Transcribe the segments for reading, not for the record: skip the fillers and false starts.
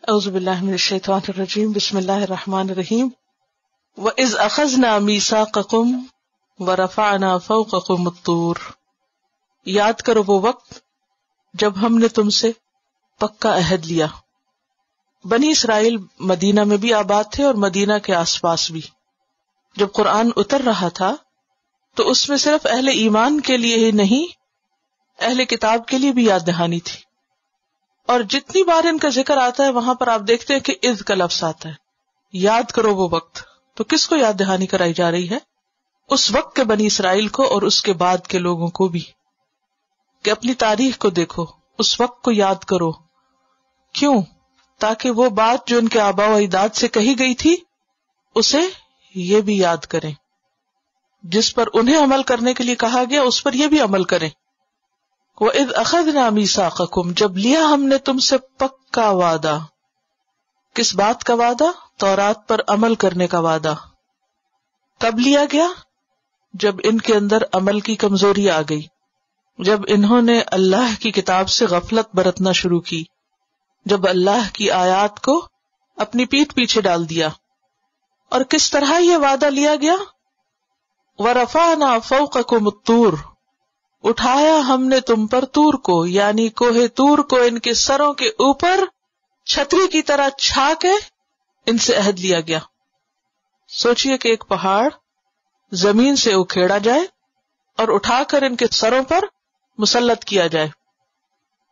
اعوذ باللہ من الشیطان الرجیم بسم اللہ الرحمن الرحیم وَإِذْ أَخَذْنَا مِيثَاقَكُمْ وَرَفَعْنَا فَوْقَكُمُ الطُّورَ، یاد کرو وہ وقت جب ہم نے تم سے پکا عہد لیا۔ بنی اسرائیل مدینہ میں بھی آباد تھے اور مدینہ کے آس پاس بھی۔ جب قرآن اتر رہا تھا تو اس میں صرف اہل ایمان کے لیے ہی نہیں، اہل کتاب کے لیے بھی یاد دہانی تھی۔ اور جتنی بار ان کا ذکر آتا ہے وہاں پر آپ دیکھتے ہیں کہ اذ کا لفظ آتا ہے، یاد کرو وہ وقت۔ تو کس کو یاد دہانی کرائی جا رہی ہے؟ اس وقت کے بنی اسرائیل کو اور اس کے بعد کے لوگوں کو بھی، کہ اپنی تاریخ کو دیکھو، اس وقت کو یاد کرو۔ کیوں؟ تاکہ وہ بات جو ان کے آباء و اجداد سے کہی گئی تھی اسے یہ بھی یاد کریں، جس پر انہیں عمل کرنے کے لیے کہا گیا اس پر یہ بھی عمل کریں۔ وَإِذْ أَخَذْنَا مِيثَاقَكُمْ، جب لیا ہم نے تم سے پکا وعدہ۔ کس بات کا وعدہ؟ تورات پر عمل کرنے کا وعدہ۔ کب لیا گیا؟ جب ان کے اندر عمل کی کمزوری آ گئی، جب انہوں نے اللہ کی کتاب سے غفلت برتنا شروع کی، جب اللہ کی آیات کو اپنی پیٹھ پیچھے ڈال دیا۔ اور کس طرح یہ وعدہ لیا گیا؟ وَرَفَعْنَا فَوْقَكُمُ الطُّورَ، اٹھایا ہم نے تم پر طور کو، یعنی کوہ طور کو ان کے سروں کے اوپر چھتری کی طرح چھا کے ان سے عہد لیا گیا۔ سوچئے کہ ایک پہاڑ زمین سے اکھیڑا جائے اور اٹھا کر ان کے سروں پر مسلط کیا جائے۔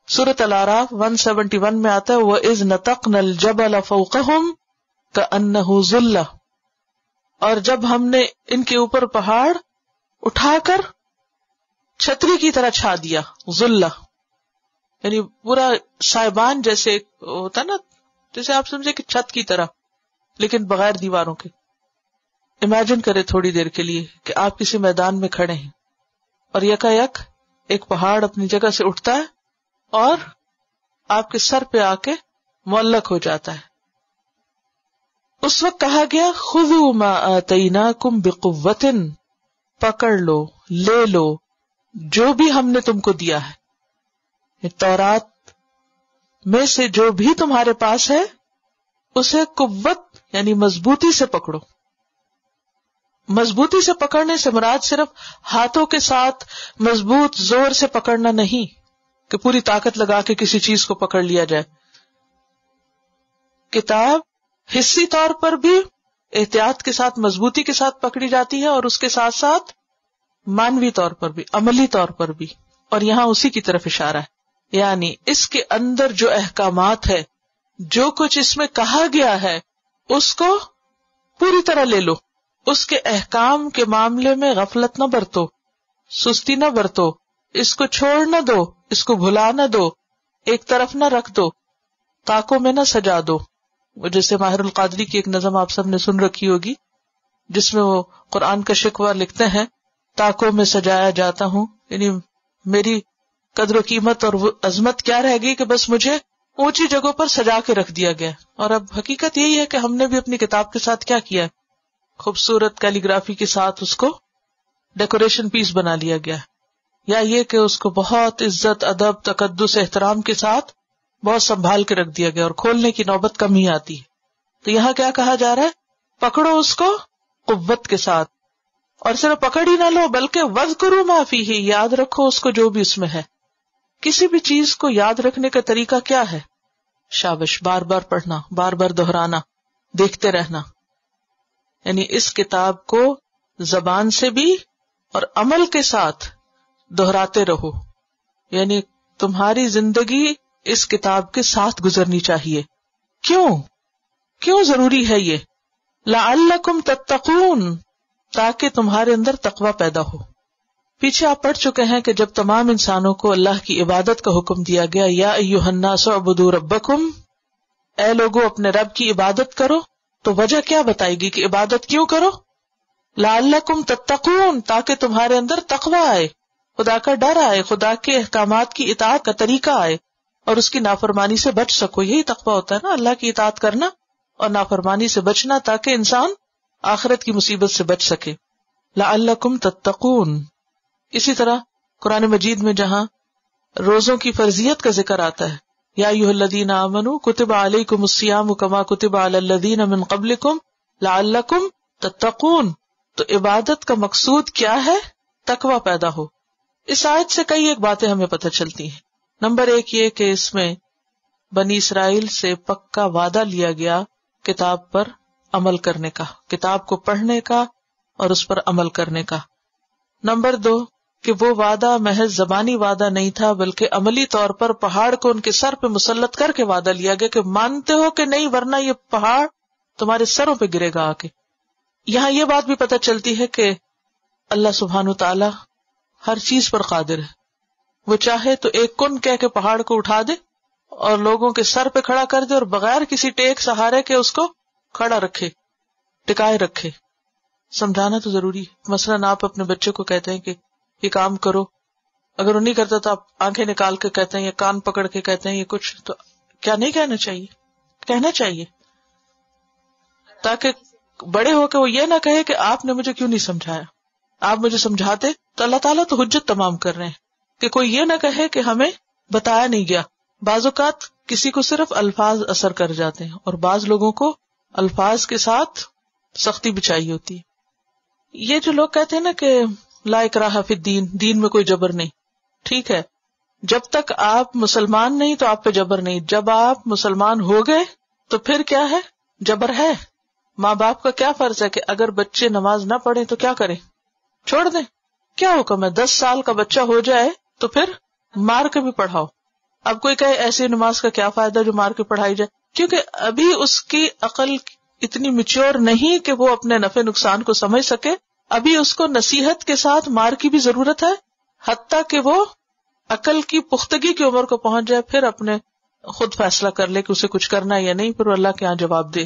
سورۃ الاعراف 171 میں آتا ہے وَإِذْ نَتَقْنَا الْجَبَلَ فَوْقَهُمْ كَأَنَّهُ ظُلَّةٌ، اور جب ہم نے ان کے اوپر پہاڑ اٹھا کر چھتری کی طرح چھا دیا، ظلہ یعنی پورا سائبان جیسے ہوتا نا، جیسے آپ سمجھے کہ چھت کی طرح لیکن بغیر دیواروں کے۔ امیجن کرے تھوڑی دیر کے لیے کہ آپ کسی میدان میں کھڑے ہیں اور یکا یک ایک پہاڑ اپنی جگہ سے اٹھتا ہے اور آپ کے سر پہ آ کے معلق ہو جاتا ہے۔ اس وقت کہا گیا خذوا ما آتیناکم بقوۃ، پکڑ لو، لے لو جو بھی ہم نے تم کو دیا ہے، تورات میں سے جو بھی تمہارے پاس ہے اسے قوت یعنی مضبوطی سے پکڑو۔ مضبوطی سے پکڑنے سے مراد صرف ہاتھوں کے ساتھ مضبوط زور سے پکڑنا نہیں کہ پوری طاقت لگا کے کسی چیز کو پکڑ لیا جائے۔ کتاب حصی طور پر بھی احتیاط کے ساتھ مضبوطی کے ساتھ پکڑی جاتی ہے اور اس کے ساتھ ساتھ مانوی طور پر بھی، عملی طور پر بھی، اور یہاں اسی کی طرف اشارہ ہے۔ یعنی اس کے اندر جو احکامات ہے، جو کچھ اس میں کہا گیا ہے اس کو پوری طرح لے لو، اس کے احکام کے معاملے میں غفلت نہ برتو، سستی نہ برتو، اس کو چھوڑ نہ دو، اس کو بھلا نہ دو، ایک طرف نہ رکھ دو، طاقوں میں نہ سجا دو۔ جیسے ماہر القادری کی ایک نظم آپ سب نے سن رکھی ہوگی جس میں وہ قرآن کا شکوہ لکھتے ہیں، طاقوں میں سجایا جاتا ہوں، یعنی میری قدر و قیمت اور عظمت کیا رہ گئی کہ بس مجھے اونچی جگہوں پر سجا کے رکھ دیا گیا۔ اور اب حقیقت یہی ہے کہ ہم نے بھی اپنی کتاب کے ساتھ کیا کیا ہے، خوبصورت کیلیگرافی کے ساتھ اس کو ڈیکوریشن پیس بنا لیا گیا، یا یہ کہ اس کو بہت عزت، ادب، تقدس، احترام کے ساتھ بہت سنبھال کے رکھ دیا گیا اور کھولنے کی نوبت کم ہی آتی ہے۔ تو یہاں کیا کہا جا رہا ہے؟ پکڑو اس کو قوت کے ساتھ، اور صرف پکڑ ہی نہ لو بلکہ وَاذْكُرُوا مَا فِيهِ، یاد رکھو اس کو جو بھی اس میں ہے۔ کسی بھی چیز کو یاد رکھنے کا طریقہ کیا ہے؟ شابش، بار بار پڑھنا، بار بار دہرانا، دیکھتے رہنا۔ یعنی اس کتاب کو زبان سے بھی اور عمل کے ساتھ دہراتے رہو، یعنی تمہاری زندگی اس کتاب کے ساتھ گزرنی چاہیے۔ کیوں ضروری ہے یہ؟ لعلکم تتقون، تاکہ تمہارے اندر تقوی پیدا ہو۔ پیچھے آپ پڑھ چکے ہیں کہ جب تمام انسانوں کو اللہ کی عبادت کا حکم دیا گیا، یا ایھا الناس اعبدوا ربکم، اے لوگوں اپنے رب کی عبادت کرو، تو وجہ کیا بتائی گئی کہ عبادت کیوں کرو؟ لعلکم تتقون، تاکہ تمہارے اندر تقوی آئے، خدا کا ڈر آئے، خدا کے احکامات کی اطاعت کا طریقہ آئے اور اس کی نافرمانی سے بچ سکو۔ یہی تقوی ہوتا ہے نا، اللہ کی اطاعت کرنا اور نافرمانی سے بچنا، تاکہ انسان آخرت کی مصیبت سے بچ سکے۔ لعلکم تتقون۔ اسی طرح قرآن مجید میں جہاں روزوں کی فرضیت کا ذکر آتا ہے، یا ایھا الذین آمنوا کتب علیکم الصیام کما کتب علی الذین من قبلکم لعلکم تتقون. تو عبادت کا مقصود کیا ہے؟ تقوی پیدا ہو. اس آیت سے کئی ایک باتیں ہمیں پتہ چلتی ہیں. نمبر 1 یہ کہ اس میں بنی اسرائیل سے پکا وعدہ لیا گیا کتاب پر عمل کرنے کا، کتاب کو پڑھنے کا اور اس پر عمل کرنے کا. نمبر 2 کہ وہ وعدہ محض زبانی وعدہ نہیں تھا بلکہ عملی طور پر پہاڑ کو ان کے سر پہ مسلط کر کے وعدہ لیا گیا کہ مانتے ہو کہ نہیں ورنہ یہ پہاڑ تمہارے سروں پہ گرے گا آ کے. یہاں یہ بات بھی پتہ چلتی ہے کہ اللہ سبحانہ تعالی ہر چیز پر قادر ہے. وہ چاہے تو ایک کن کہہ کے پہاڑ کو اٹھا دے اور لوگوں کے سر پہ کھڑا کر دے اور بغیر کسی ٹیک سہارے کے اس کو کھڑا رکھے، ٹکائے رکھے. سمجھانا تو ضروری ہے. مثلاً آپ اپنے بچے کو کہتے ہیں کہ یہ کام کرو، اگر وہ نہیں کرتا تو آپ آنکھیں نکال کے کہتے ہیں یا کان پکڑ کے کہتے ہیں یہ کچھ، تو کیا نہیں کہنا چاہیے؟ کہنا چاہیے، تاکہ بڑے ہو کے وہ یہ نہ کہے کہ آپ نے مجھے کیوں نہیں سمجھایا. آپ مجھے سمجھاتے تو اللہ تعالیٰ تو حجت تمام کر رہے ہیں کہ کوئی یہ نہ کہے کہ ہمیں بتایا نہیں گیا. بعض اوقات کسی کو صرف الفاظ اثر کر جاتے ہیں اور بعض لوگوں کو الفاظ کے ساتھ سختی بھی چاہیے ہوتی ہے. یہ جو لوگ کہتے ہیں نا کہ لا اکراہ فی الدین، دین میں کوئی جبر نہیں، ٹھیک ہے، جب تک آپ مسلمان نہیں تو آپ پہ جبر نہیں. جب آپ مسلمان ہو گئے تو پھر کیا ہے؟ جبر ہے. ماں باپ کا کیا فرض ہے کہ اگر بچے نماز نہ پڑھیں تو کیا کریں؟ چھوڑ دیں. کیا حکم ہے؟ 10 سال کا بچہ ہو جائے تو پھر مار کے بھی پڑھاؤ. اب کوئی کہے ایسی نماز کا کیا فائدہ جو مار کے پڑھائی جائے، کیونکہ ابھی اس کی عقل اتنی میچور نہیں کہ وہ اپنے نفع نقصان کو سمجھ سکے. ابھی اس کو نصیحت کے ساتھ مار کی بھی ضرورت ہے، حتیٰ کہ وہ عقل کی پختگی کی عمر کو پہنچ جائے، پھر اپنے خود فیصلہ کر لے کہ اسے کچھ کرنا ہے یا نہیں، پھر اللہ کے ہاں جواب دے.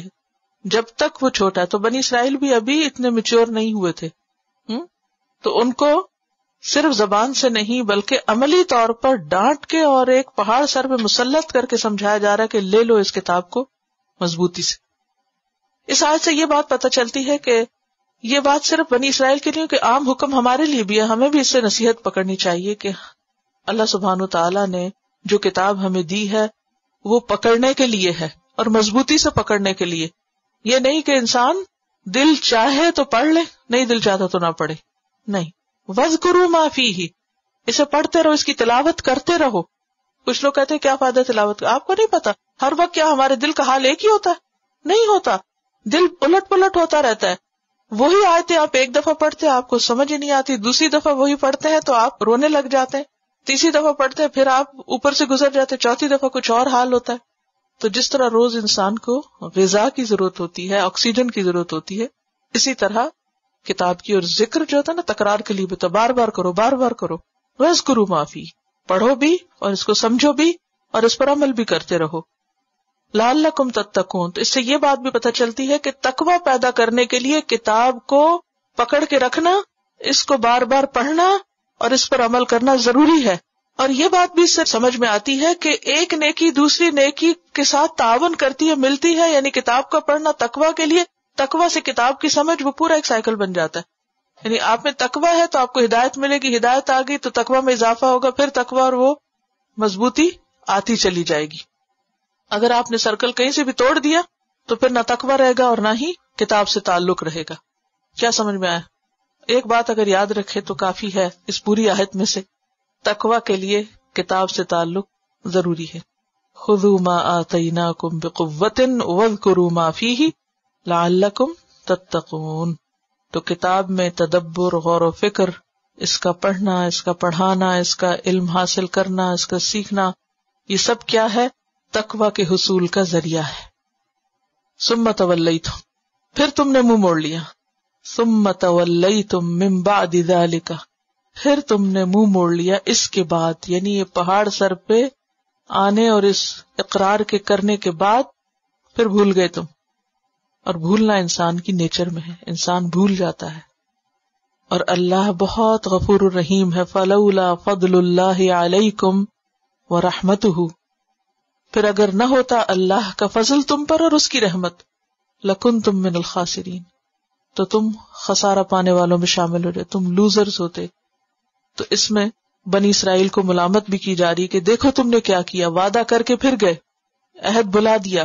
جب تک وہ چھوٹا ہے، تو بنی اسرائیل بھی ابھی اتنے میچور نہیں ہوئے تھے، تو ان کو صرف زبان سے نہیں بلکہ عملی طور پر ڈانٹ کے اور ایک پہاڑ سر پہ مسلط کر کے سمجھایا جا رہا ہے کہ لے لو اس کتاب کو مضبوطی سے. اس آیت سے یہ بات پتہ چلتی ہے کہ یہ بات صرف بنی اسرائیل کے لیے کہ عام حکم ہمارے لیے بھی ہے. ہمیں بھی اس سے نصیحت پکڑنی چاہیے کہ اللہ سبحانہ تعالیٰ نے جو کتاب ہمیں دی ہے وہ پکڑنے کے لیے ہے اور مضبوطی سے پکڑنے کے لیے. یہ نہیں کہ انسان دل چاہے تو پڑھ لے، نہیں دل چاہتا تو نہ پڑھے، نہیں. وَاذْكُرُوا مَا فِيهِ، اسے پڑھتے رہو، اس کی تلاوت کرتے رہو. کچھ لوگ کہتے ہیں کیا فائدہ تلاوت کا؟ آپ کو نہیں پتا ہر وقت کیا ہمارے دل کا حال ایک ہی ہوتا ہے؟ نہیں ہوتا، دل الٹ پلٹ ہوتا رہتا ہے. وہی آیتیں آپ ایک دفعہ پڑھتے ہیں آپ کو سمجھ ہی نہیں آتی، دوسری دفعہ وہی پڑھتے ہیں تو آپ رونے لگ جاتے ہیں، تیسری دفعہ پڑھتے ہیں پھر آپ اوپر سے گزر جاتے ہیں، چوتھی دفعہ کچھ اور حال ہوتا ہے. تو جس طرح روز انسان کو غذا کی ضرورت ہوتی ہے، آکسیجن کی ضرورت ہوتی ہے، اسی طرح کتاب کی اور ذکر جو ہوتا ہے نا تکرار کے لیے بھی، تو بار بار کرو، بار بار کرو. وَاذْكُرُوا مَا فِيهِ، پڑھو بھی اور اس کو سمجھو بھی اور اس پر عمل بھی کرتے رہو. لعلکم تتقون، تو اس سے یہ بات بھی پتہ چلتی ہے کہ تقوی پیدا کرنے کے لیے کتاب کو پکڑ کے رکھنا، اس کو بار بار پڑھنا اور اس پر عمل کرنا ضروری ہے. اور یہ بات بھی اس سے سمجھ میں آتی ہے کہ ایک نیکی دوسری نیکی کے ساتھ تعاون کرتی ہے، ملتی ہے. یعنی کتاب کا پڑھنا تقوی کے لیے، تقوی سے کتاب کی سمجھ، وہ پورا ایک سائیکل بن جاتا ہے. یعنی آپ میں تقوی ہے تو آپ کو ہدایت ملے گی، ہدایت آ گئی تو تقوی میں اضافہ ہوگا، پھر تقوی اور وہ مضبوطی آتی چلی جائے گی. اگر آپ نے سرکل کہیں سے بھی توڑ دیا تو پھر نہ تقوی رہے گا اور نہ ہی کتاب سے تعلق رہے گا. کیا سمجھ میں آیا؟ ایک بات اگر یاد رکھے تو کافی ہے اس پوری آیت میں سے، تقوی کے لیے کتاب سے تعلق ضروری ہے. خذوا ما آتیناکم بقوۃ واذکروا ما فیہ لعلکم تتقون. تو کتاب میں تدبر، غور و فکر، اس کا پڑھنا، اس کا پڑھانا، اس کا علم حاصل کرنا، اس کا سیکھنا، یہ سب کیا ہے؟ تقوی کے حصول کا ذریعہ ہے. ثم تولیتم، پھر تم نے منہ موڑ لیا. ثم تولیتم من بعد ذلک، پھر تم نے منہ موڑ لیا اس کے بعد، یعنی یہ پہاڑ سر پہ آنے اور اس اقرار کے کرنے کے بعد پھر بھول گئے تم. اور بھولنا انسان کی نیچر میں ہے، انسان بھول جاتا ہے. اور اللہ بہت غفور الرحیم ہے. فلولا فضل اللہ علیکم ورحمتہ، پھر اگر نہ ہوتا اللہ کا فضل تم پر اور اس کی رحمت، لکنتم من الخاسرین، تو تم خسارہ پانے والوں میں شامل ہو جائے، تم لوزرز ہوتے. تو اس میں بنی اسرائیل کو ملامت بھی کی جا رہی کہ دیکھو تم نے کیا کیا، وعدہ کر کے پھر گئے، عہد بھلا دیا.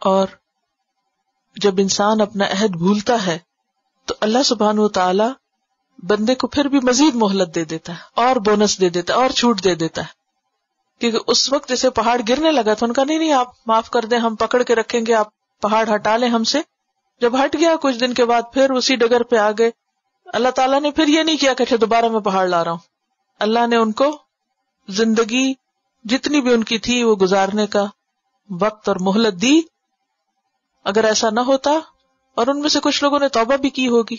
اور جب انسان اپنا عہد بھولتا ہے تو اللہ سبحانہ وتعالی بندے کو پھر بھی مزید مہلت دے دیتا ہے، اور بونس دے دیتا ہے، اور چھوٹ دے دیتا ہے. کیونکہ اس وقت جیسے پہاڑ گرنے لگا تھا، ان کا نہیں آپ معاف کر دیں، ہم پکڑ کے رکھیں گے، آپ پہاڑ ہٹا لیں ہم سے. جب ہٹ گیا کچھ دن کے بعد پھر اسی ڈگر پہ آ گئے. اللہ تعالیٰ نے پھر یہ نہیں کیا کہ اچھا دوبارہ میں پہاڑ لا رہا ہوں. اللہ نے ان کو زندگی جتنی بھی ان کی تھی وہ گزارنے کا وقت اور مہلت دی. اگر ایسا نہ ہوتا اور ان میں سے کچھ لوگوں نے توبہ بھی کی ہوگی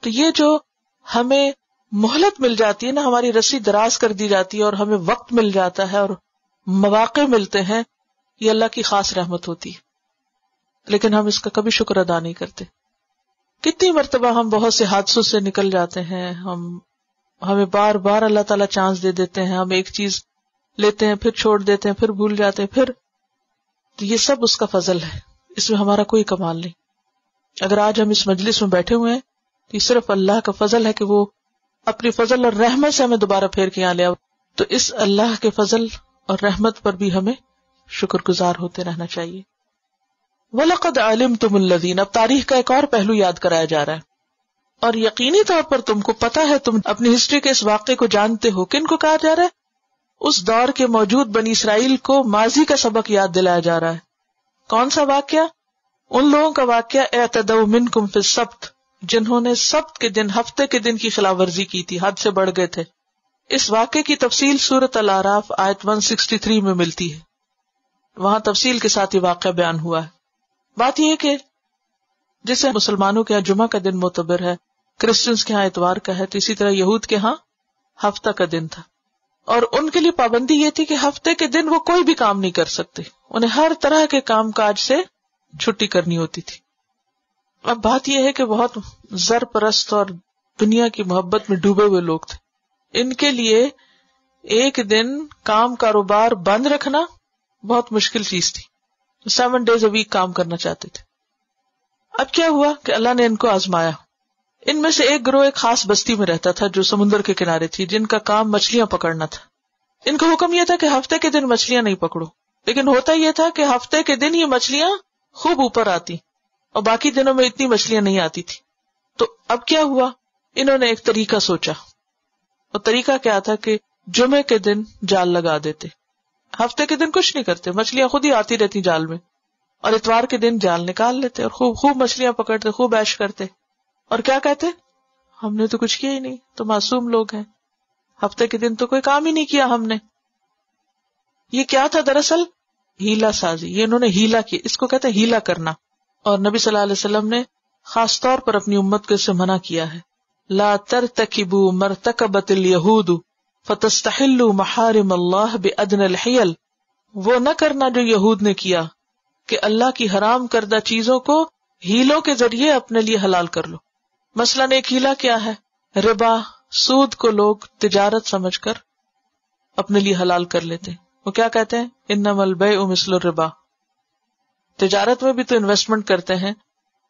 تو یہ جو ہمیں مہلت مل جاتی ہے نا، ہماری رسی دراز کر دی جاتی ہے اور ہمیں وقت مل جاتا ہے اور مواقع ملتے ہیں، یہ اللہ کی خاص رحمت ہوتی ہے. لیکن ہم اس کا کبھی شکر ادا نہیں کرتے. کتنی مرتبہ ہم بہت سے حادثوں سے نکل جاتے ہیں، ہمیں بار بار اللہ تعالیٰ چانس دے دیتے ہیں، ہم ایک چیز لیتے ہیں پھر چھوڑ دیتے ہیں، پھر بھول جاتے ہیں، پھر تو یہ سب اس کا فضل ہے، اس میں ہمارا کوئی کمال نہیں. اگر آج ہم اس مجلس میں بیٹھے ہوئے ہیں تو یہ صرف اللہ کا فضل ہے کہ وہ اپنی فضل اور رحمت سے ہمیں دوبارہ پھیر کے یہاں لے آؤ. تو اس اللہ کے فضل اور رحمت پر بھی ہمیں شکر گزار ہوتے رہنا چاہیے. وَلَقَدْ عَلِمْتُمُ الَّذِينَ، اب تاریخ کا ایک اور پہلو یاد کرایا جا رہا ہے، اور یقینی طور پر تم کو پتا ہے، تم اپنی ہسٹری کے اس واقعے کو جانتے ہو. کن کو کہا جا رہا ہے؟ اس دور کے موجود بنی اسرائیل کو ماضی کا سبق یاد دلایا جا رہا ہے. کون سا واقعہ؟ ان لوگوں کا واقعہ اعتدوا منکم فی السبت، جنہوں نے سبت کے دن، ہفتے کے دن کی خلاف ورزی کی تھی، حد سے بڑھ گئے تھے. اس واقعے کی تفصیل سورۃ الاعراف آیت 163 میں ملتی ہے، وہاں تفصیل کے ساتھ یہ واقعہ بیان ہوا ہے. بات یہ ہے کہ جیسے مسلمانوں کے ہاں جمعہ کا دن معتبر ہے، کرسچنز کے ہاں اتوار کا ہے، تو اسی طرح یہود کے ہاں ہفتہ کا دن تھا. اور ان کے لیے پابندی یہ تھی کہ ہفتے کے دن وہ کوئی بھی کام نہیں کر سکتے، انہیں ہر طرح کے کام کاج سے چھٹی کرنی ہوتی تھی. اب بات یہ ہے کہ بہت زر پرست اور دنیا کی محبت میں ڈوبے ہوئے لوگ تھے، ان کے لیے ایک دن کام کاروبار بند رکھنا بہت مشکل چیز تھی. 7 days a week کام کرنا چاہتے تھے. اب کیا ہوا کہ اللہ نے ان کو آزمایا. ان میں سے ایک گروہ ایک خاص بستی میں رہتا تھا جو سمندر کے کنارے تھی، جن کا کام مچھلیاں پکڑنا تھا. ان کا حکم یہ تھا کہ ہفتے کے دن مچھلیاں نہیں پکڑو، لیکن ہوتا یہ تھا کہ ہفتے کے دن یہ مچھلیاں خوب اوپر آتی اور باقی دنوں میں اتنی مچھلیاں نہیں آتی تھی. تو اب کیا ہوا، انہوں نے ایک طریقہ سوچا، اور طریقہ کیا تھا کہ جمعے کے دن جال لگا دیتے، ہفتے کے دن کچھ نہیں کرتے، مچھلیاں خود ہی آتی رہتی جال میں، اور اتوار کے دن جال نکال لیتے اور خوب مچھلیاں پکڑتے، خوب عیش کرتے. اور کیا کہتے، ہم نے تو کچھ کیا ہی نہیں، تو معصوم لوگ ہیں، ہفتے کے دن تو کوئی کام ہی نہیں کیا ہم نے. یہ کیا تھا دراصل؟ ہیلا سازی. یہ انہوں نے ہیلا کیا، اس کو کہتے ہیں ہیلا کرنا. اور نبی صلی اللہ علیہ وسلم نے خاص طور پر اپنی امت کو اس سے منع کیا ہے. لا ترتکبوا مرتکبت الیہود فتستحلوا محارم اللہ بأدنى الحیل. وہ نہ کرنا جو یہود نے کیا کہ اللہ کی حرام کردہ چیزوں کو ہیلوں کے ذریعے اپنے لیے حلال کر لو. مثلا ایک ہیلا کیا ہے؟ ربا، سود کو لوگ تجارت سمجھ کر اپنے لیے حلال کر لیتے. وہ کیا کہتے ہیں؟ انما البیع مثل الربا. تجارت میں بھی تو انویسٹمنٹ کرتے ہیں،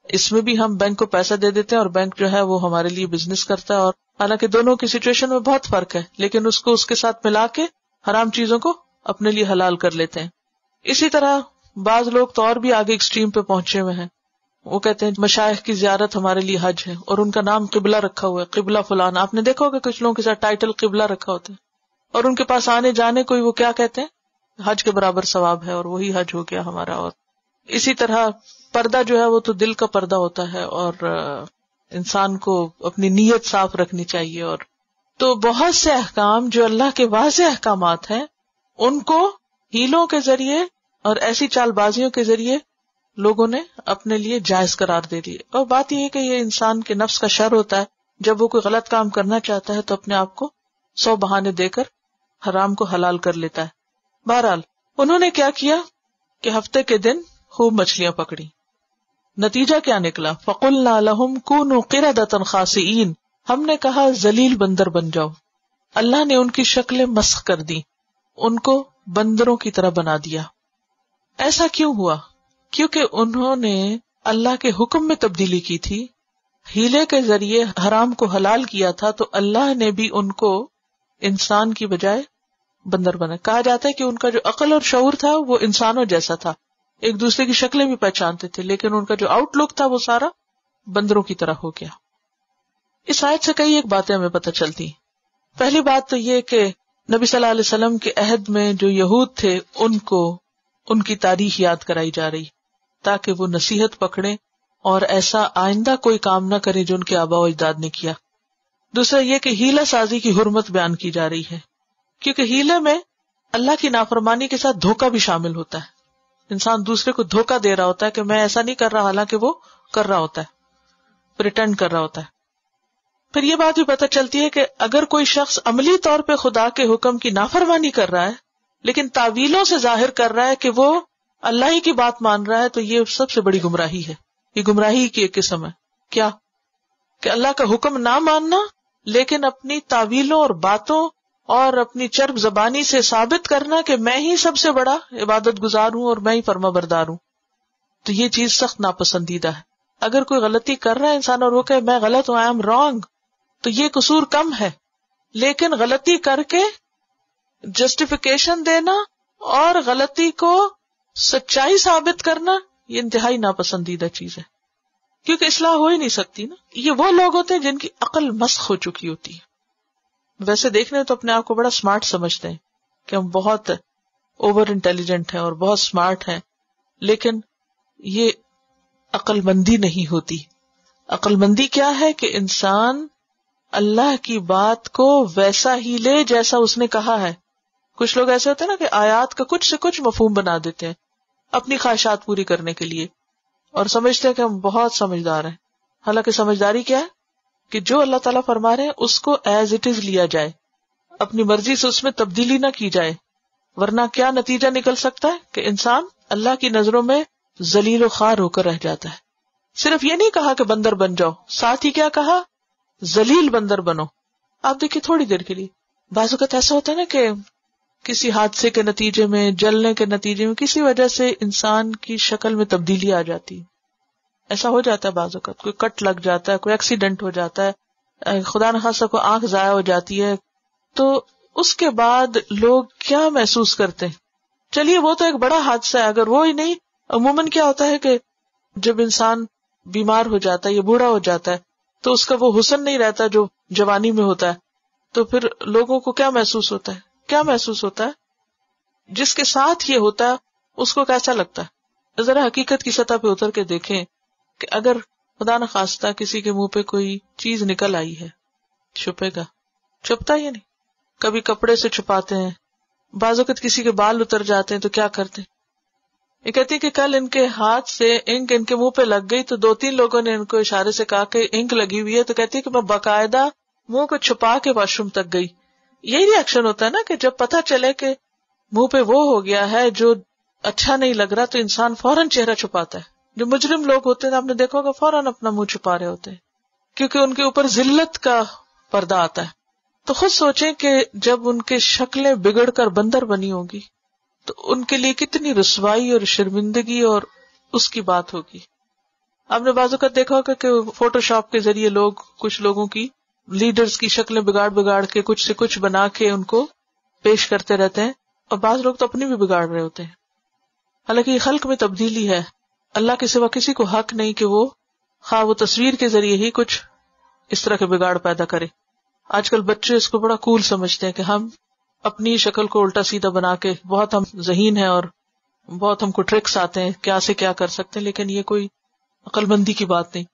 اس میں بھی ہم بینک کو پیسہ دے دیتے ہیں اور بینک جو ہے وہ ہمارے لیے بزنس کرتا ہے. اور حالانکہ دونوں کی سچویشن میں بہت فرق ہے، لیکن اس کو اس کے ساتھ ملا کے حرام چیزوں کو اپنے لیے حلال کر لیتے ہیں. اسی طرح بعض لوگ تو اور بھی آگے ایکسٹریم پہ پہنچے ہوئے ہیں. وہ کہتے ہیں مشائخ کی زیارت ہمارے لیے حج ہے، اور ان کا نام قبلہ رکھا ہوا ہے، قبلہ فلان. آپ نے دیکھا ہوگا کچھ لوگوں کے ساتھ ٹائٹل قبلہ رکھا ہوتا ہے، اور ان کے پاس آنے جانے کوئی وہ کیا کہتے ہیں حج کے برابر ثواب ہے، اور وہی حج ہو گیا ہمارا. اور اسی طرح پردہ جو ہے وہ تو دل کا پردہ ہوتا ہے، اور انسان کو اپنی نیت صاف رکھنی چاہیے. اور تو بہت سے احکام جو اللہ کے واضح احکامات ہیں ان کو ہیلوں کے ذریعے اور ایسی چال بازیوں کے ذریعے لوگوں نے اپنے لیے جائز قرار دے دی. اور بات یہ ہے کہ یہ انسان کے نفس کا شر ہوتا ہے، جب وہ کوئی غلط کام کرنا چاہتا ہے تو اپنے آپ کو 100 بہانے دے کر حرام کو حلال کر لیتا ہے. بہرحال انہوں نے کیا کیا کہ ہفتے کے دن خوب مچھلیاں پکڑی. نتیجہ کیا نکلا؟ فَقُلْنَا لَهُمْ كُونُوا قِرَدَةً خَاسِئِينَ. ہم نے کہا ذلیل بندر بن جاؤ. اللہ نے ان کی شکلیں مسخ کر دی، ان کو بندروں کی طرح بنا دیا. ایسا کیوں ہوا؟ کیونکہ انہوں نے اللہ کے حکم میں تبدیلی کی تھی، ہیلے کے ذریعے حرام کو حلال کیا تھا، تو اللہ نے بھی ان کو انسان کی بجائے بندر بنے. کہا جاتا ہے کہ ان کا جو عقل اور شعور تھا وہ انسانوں جیسا تھا, ایک دوسرے کی شکلیں بھی پہچانتے تھے, لیکن ان کا جو آؤٹ لک تھا وہ سارا بندروں کی طرح ہو گیا. اس آیت سے کئی ایک باتیں ہمیں پتہ چلتی. پہلی بات تو یہ کہ نبی صلی اللہ علیہ وسلم کے عہد میں جو یہود تھے ان کو ان کی تاریخ یاد کرائی جا رہی تاکہ وہ نصیحت پکڑیں اور ایسا آئندہ کوئی کام نہ کرے جو ان کے آباء و اجداد نے کیا. دوسرا یہ کہ ہیلہ سازی کی حرمت بیان کی جا رہی ہے, کیونکہ ہیلے میں اللہ کی نافرمانی کے ساتھ دھوکہ بھی شامل ہوتا ہے. انسان دوسرے کو دھوکہ دے رہا ہوتا ہے کہ میں ایسا نہیں کر رہا, حالانکہ وہ کر رہا ہوتا ہے, پریٹینڈ کر رہا ہوتا ہے. پھر یہ بات بھی پتہ چلتی ہے کہ اگر کوئی شخص عملی طور پہ خدا کے حکم کی نافرمانی کر رہا ہے لیکن تعویلوں سے ظاہر کر رہا ہے کہ وہ اللہ ہی کی بات مان رہا ہے, تو یہ سب سے بڑی گمراہی ہے. یہ گمراہی کی ایک قسم ہے. کیا کہ اللہ کا حکم نہ ماننا لیکن اپنی تعویلوں اور باتوں اور اپنی چرب زبانی سے ثابت کرنا کہ میں ہی سب سے بڑا عبادت گزار ہوں اور میں ہی فرما بردار ہوں. تو یہ چیز سخت ناپسندیدہ ہے. اگر کوئی غلطی کر رہا ہے انسان اور وہ کہ میں غلط ہوں, آئی ایم رانگ, تو یہ قصور کم ہے. لیکن غلطی کر کے جسٹیفیکیشن دینا اور غلطی کو سچائی ثابت کرنا یہ انتہائی ناپسندیدہ چیز ہے, کیونکہ اصلاح ہو ہی نہیں سکتی نا. یہ وہ لوگ ہوتے ہیں جن کی عقل مسخ ہو چکی ہوتی ہے. ویسے دیکھنے تو اپنے آپ کو بڑا سمارٹ سمجھتے ہیں کہ ہم بہت اوور انٹیلیجنٹ ہیں اور بہت سمارٹ ہیں, لیکن یہ عقل مندی نہیں ہوتی. عقل مندی کیا ہے کہ انسان اللہ کی بات کو ویسا ہی لے جیسا اس نے کہا ہے. کچھ لوگ ایسے ہوتے ہیں نا کہ آیات کا کچھ سے کچھ مفہوم بنا دیتے ہیں اپنی خواہشات پوری کرنے کے لیے اور سمجھتے ہیں کہ ہم بہت سمجھدار ہیں. حالانکہ سمجھداری کیا ہے کہ جو اللہ تعالیٰ فرما رہے ہیں اس کو ایز اٹ از لیا جائے, اپنی مرضی سے اس میں تبدیلی نہ کی جائے, ورنہ کیا نتیجہ نکل سکتا ہے کہ انسان اللہ کی نظروں میں ذلیل و خوار ہو کر رہ جاتا ہے. صرف یہ نہیں کہا کہ بندر بن جاؤ, ساتھ ہی کیا کہا, ذلیل بندر بنو. آپ دیکھیے تھوڑی دیر کے لیے بعض اوقات ایسا ہوتا ہے نا کہ کسی حادثے کے نتیجے میں, جلنے کے نتیجے میں, کسی وجہ سے انسان کی شکل میں تبدیلی آ جاتی ہے. ایسا ہو جاتا ہے بعض اوقات, کوئی کٹ لگ جاتا ہے, کوئی ایکسیڈنٹ ہو جاتا ہے, خدا نخواستہ کوئی آنکھ ضائع ہو جاتی ہے, تو اس کے بعد لوگ کیا محسوس کرتے ہیں. چلیے وہ تو ایک بڑا حادثہ ہے, اگر وہ ہی نہیں, عموماً کیا ہوتا ہے کہ جب انسان بیمار ہو جاتا ہے یا بوڑھا ہو جاتا ہے تو اس کا وہ حسن نہیں رہتا جو جوانی میں ہوتا ہے, تو پھر لوگوں کو کیا محسوس ہوتا ہے, کیا محسوس ہوتا ہے, جس کے ساتھ یہ ہوتا ہے اس کو کیسا لگتا ہے. ذرا حقیقت کی سطح پہ اتر کے دیکھیں کہ اگر خدا نخواستہ کسی کے منہ پہ کوئی چیز نکل آئی ہے, چھپے گا, چھپتا ہی نہیں. کبھی کپڑے سے چھپاتے ہیں, بعض اوقات کسی کے بال اتر جاتے ہیں تو کیا کرتے ہیں. یہ کہتی ہے کہ کل ان کے ہاتھ سے انک ان کے منہ پہ لگ گئی تو 2-3 لوگوں نے ان کو اشارے سے کہا کہ انک لگی ہوئی ہے, تو کہتی ہے کہ میں باقاعدہ منہ کو چھپا کے واش روم تک گئی. یہی ری ایکشن ہوتا ہے نا کہ جب پتہ چلے کہ منہ پہ وہ ہو گیا ہے جو اچھا نہیں لگ رہا تو انسان فوراً چہرہ چھپاتا ہے. جو مجرم لوگ ہوتے ہیں آپ نے دیکھا ہوگا فوراً اپنا منہ چھپا رہے ہوتے ہیں کیونکہ ان کے اوپر ذلت کا پردہ آتا ہے. تو خود سوچیں کہ جب ان کے شکلیں بگڑ کر بندر بنی ہوگی تو ان کے لیے کتنی رسوائی اور شرمندگی اور اس کی بات ہوگی. آپ نے بعض اوقات دیکھا ہوگا کہ فوٹو شاپ کے ذریعے لوگ کچھ لوگوں کی لیڈرز کی شکلیں بگاڑ کے کچھ سے کچھ بنا کے ان کو پیش کرتے رہتے ہیں, اور بعض لوگ تو اپنی بھی بگاڑ رہے ہوتے ہیں. حالانکہ یہ خلق میں تبدیلی ہے. اللہ کے سوا کسی کو حق نہیں کہ وہ خواہ وہ تصویر کے ذریعے ہی کچھ اس طرح کے بگاڑ پیدا کرے. آج کل بچے اس کو بڑا کول سمجھتے ہیں کہ ہم اپنی شکل کو الٹا سیدھا بنا کے بہت ہم ذہین ہیں اور بہت ہم کو ٹرکس آتے ہیں, کیا سے کیا کر سکتے ہیں, لیکن یہ کوئی عقل مندی کی بات نہیں.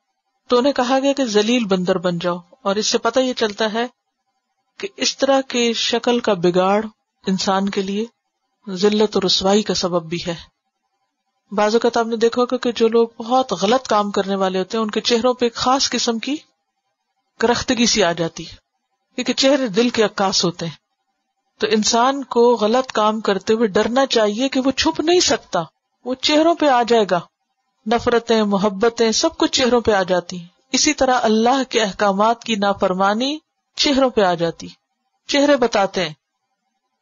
تو انہیں کہا گیا کہ ذلیل بندر بن جاؤ, اور اس سے پتہ یہ چلتا ہے کہ اس طرح کے شکل کا بگاڑ انسان کے لیے ذلت اور رسوائی کا سبب بھی ہے. بعض اوقات آپ نے دیکھا ہوگا کہ جو لوگ بہت غلط کام کرنے والے ہوتے ہیں ان کے چہروں پہ ایک خاص قسم کی کرختگی سی آ جاتی ہے, کیونکہ چہرے دل کے عکاس ہوتے ہیں. تو انسان کو غلط کام کرتے ہوئے ڈرنا چاہیے کہ وہ چھپ نہیں سکتا, وہ چہروں پہ آ جائے گا. نفرتیں, محبتیں سب کچھ چہروں پہ آ جاتی ہیں. اسی طرح اللہ کے احکامات کی نافرمانی چہروں پہ آ جاتی. چہرے بتاتے ہیں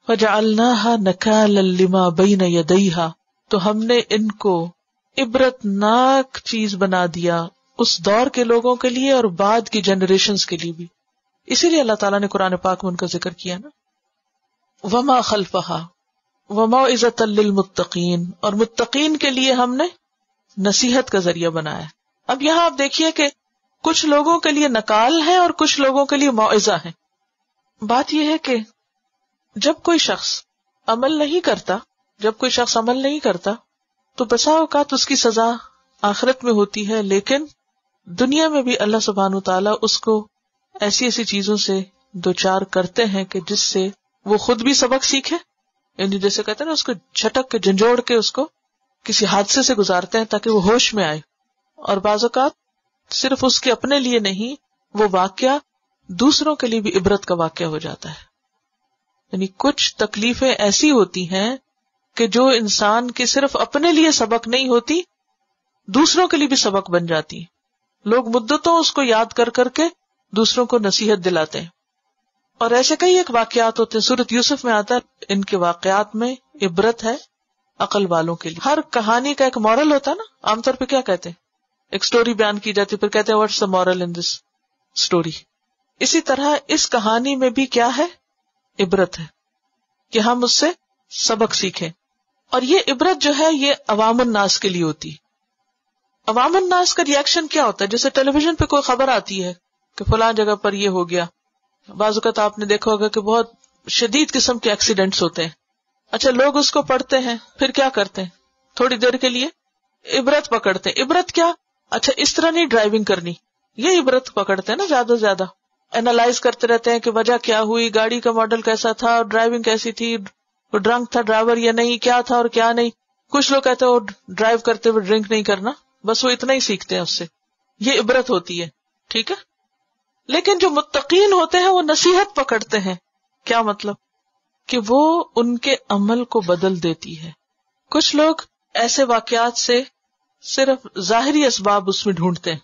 فَجَعَلْنَاهَا نَكَالًا لِمَا بَيْنَ يَدَيْهَا, تو ہم نے ان کو عبرت ناک چیز بنا دیا اس دور کے لوگوں کے لیے اور بعد کی جنریشنز کے لیے بھی. اسی لیے اللہ تعالیٰ نے قرآن پاک میں ان کا ذکر کیا نا. وما خلفہا وموعظۃ للمتقین، اور متقین کے لیے ہم نے نصیحت کا ذریعہ بنایا. اب یہاں آپ دیکھیے کہ کچھ لوگوں کے لیے نکال ہے اور کچھ لوگوں کے لیے موعظہ ہے. بات یہ ہے کہ جب کوئی شخص عمل نہیں کرتا تو بسا اوقات اس کی سزا آخرت میں ہوتی ہے، لیکن دنیا میں بھی اللہ سبحانہ وتعالیٰ اس کو ایسی ایسی چیزوں سے دوچار کرتے ہیں کہ جس سے وہ خود بھی سبق سیکھے. یعنی جیسے کہتے ہیں نا، اس کو جھٹک کے جھنجھوڑ کے اس کو کسی حادثے سے گزارتے ہیں تاکہ وہ ہوش میں آئے. اور بعض اوقات صرف اس کے اپنے لیے نہیں، وہ واقعہ دوسروں کے لیے بھی عبرت کا واقعہ ہو جاتا ہے. یعنی کچھ تکلیفیں ایسی ہوتی ہیں کہ جو انسان کے صرف اپنے لیے سبق نہیں ہوتی، دوسروں کے لیے بھی سبق بن جاتی. لوگ مدتوں اس کو یاد کر کر کے دوسروں کو نصیحت دلاتے ہیں. اور ایسے کئی ایک واقعات ہوتے ہیں، سورۃ یوسف میں آتا ہے، ان کے واقعات میں عبرت ہے عقل والوں کے لیے. ہر کہانی کا ایک مورل ہوتا ہے نا. عام طور پہ کیا کہتے ہیں، ایک سٹوری بیان کی جاتی، پھر کہتے ہیں what's the moral in this story. اسی طرح اس کہانی میں بھی کیا ہے، عبرت ہے کہ ہم اس سے سبق سیکھیں. اور یہ عبرت جو ہے یہ عوام الناس کے لیے ہوتی. عوام الناس کا ری ایکشن کیا ہوتا ہے؟ جیسے ٹیلی ویژن پہ کوئی خبر آتی ہے کہ فلاں جگہ پر یہ ہو گیا. بعض اوقات آپ نے دیکھا ہوگا کہ بہت شدید قسم کے ایکسیڈنٹس ہوتے ہیں. اچھا، لوگ اس کو پڑھتے ہیں، پھر کیا کرتے ہیں، تھوڑی دیر کے لیے عبرت پکڑتے ہیں. عبرت کیا؟ اچھا اس طرح نہیں ڈرائیونگ کرنی، یہ عبرت پکڑتے ہیں نا. زیادہ سے زیادہ اینالائز کرتے رہتے ہیں کہ وجہ کیا ہوئی، گاڑی کا ماڈل کیسا تھا، اور ڈرائیونگ کیسی تھی، وہ ڈرنک تھا ڈرائیور یا نہیں، کیا تھا اور کیا نہیں. کچھ لوگ کہتے ہیں وہ ڈرائیو کرتے ہوئے ڈرنک نہیں کرنا، بس وہ اتنا ہی سیکھتے ہیں اس سے. یہ عبرت ہوتی ہے، ٹھیک ہے. لیکن جو متقین ہوتے ہیں وہ نصیحت پکڑتے ہیں. کیا مطلب؟ کہ وہ ان کے عمل کو بدل دیتی ہے. کچھ لوگ ایسے واقعات سے صرف ظاہری اسباب اس میں ڈھونڈتے ہیں،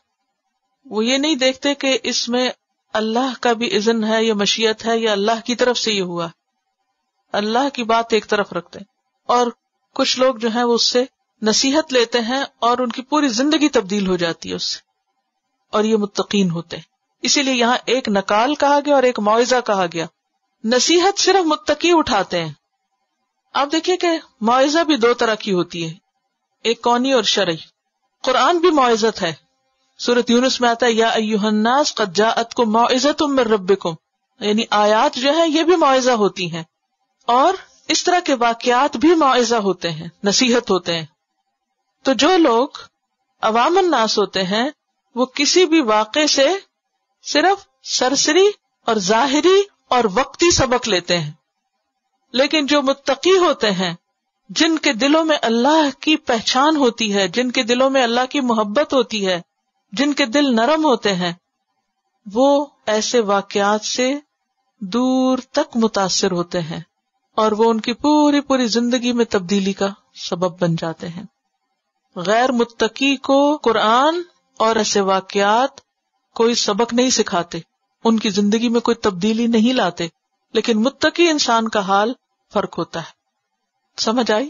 وہ یہ نہیں دیکھتے کہ اس میں اللہ کا بھی اذن ہے یا مشیت ہے یا اللہ کی طرف سے یہ ہوا. اللہ کی بات ایک طرف رکھتے ہیں. اور کچھ لوگ جو ہیں وہ اس سے نصیحت لیتے ہیں اور ان کی پوری زندگی تبدیل ہو جاتی ہے اس سے، اور یہ متقین ہوتے ہیں. اسی لیے یہاں ایک نکال کہا گیا اور ایک موعظہ کہا گیا. نصیحت صرف متقی اٹھاتے ہیں. آپ دیکھیے کہ موعظہ بھی دو طرح کی ہوتی ہے، ایک کونی اور شرعی. قرآن بھی موعظت ہے. سورۃ یونس میں آتا ہے یا ایھا الناس قد جاءتکم موعظۃ من ربکم، یعنی آیات جو ہیں یہ بھی موعظہ ہوتی ہیں. اور اس طرح کے واقعات بھی موعظہ ہوتے ہیں، نصیحت ہوتے ہیں. تو جو لوگ عوام الناس ہوتے ہیں وہ کسی بھی واقعے سے صرف سرسری اور ظاہری اور وقتی سبق لیتے ہیں. لیکن جو متقی ہوتے ہیں، جن کے دلوں میں اللہ کی پہچان ہوتی ہے، جن کے دلوں میں اللہ کی محبت ہوتی ہے، جن کے دل نرم ہوتے ہیں، وہ ایسے واقعات سے دور تک متاثر ہوتے ہیں اور وہ ان کی پوری زندگی میں تبدیلی کا سبب بن جاتے ہیں. غیر متقی کو قرآن اور ایسے واقعات کوئی سبق نہیں سکھاتے، ان کی زندگی میں کوئی تبدیلی نہیں لاتے. لیکن متقی انسان کا حال فرق ہوتا ہے. سمجھ آئی؟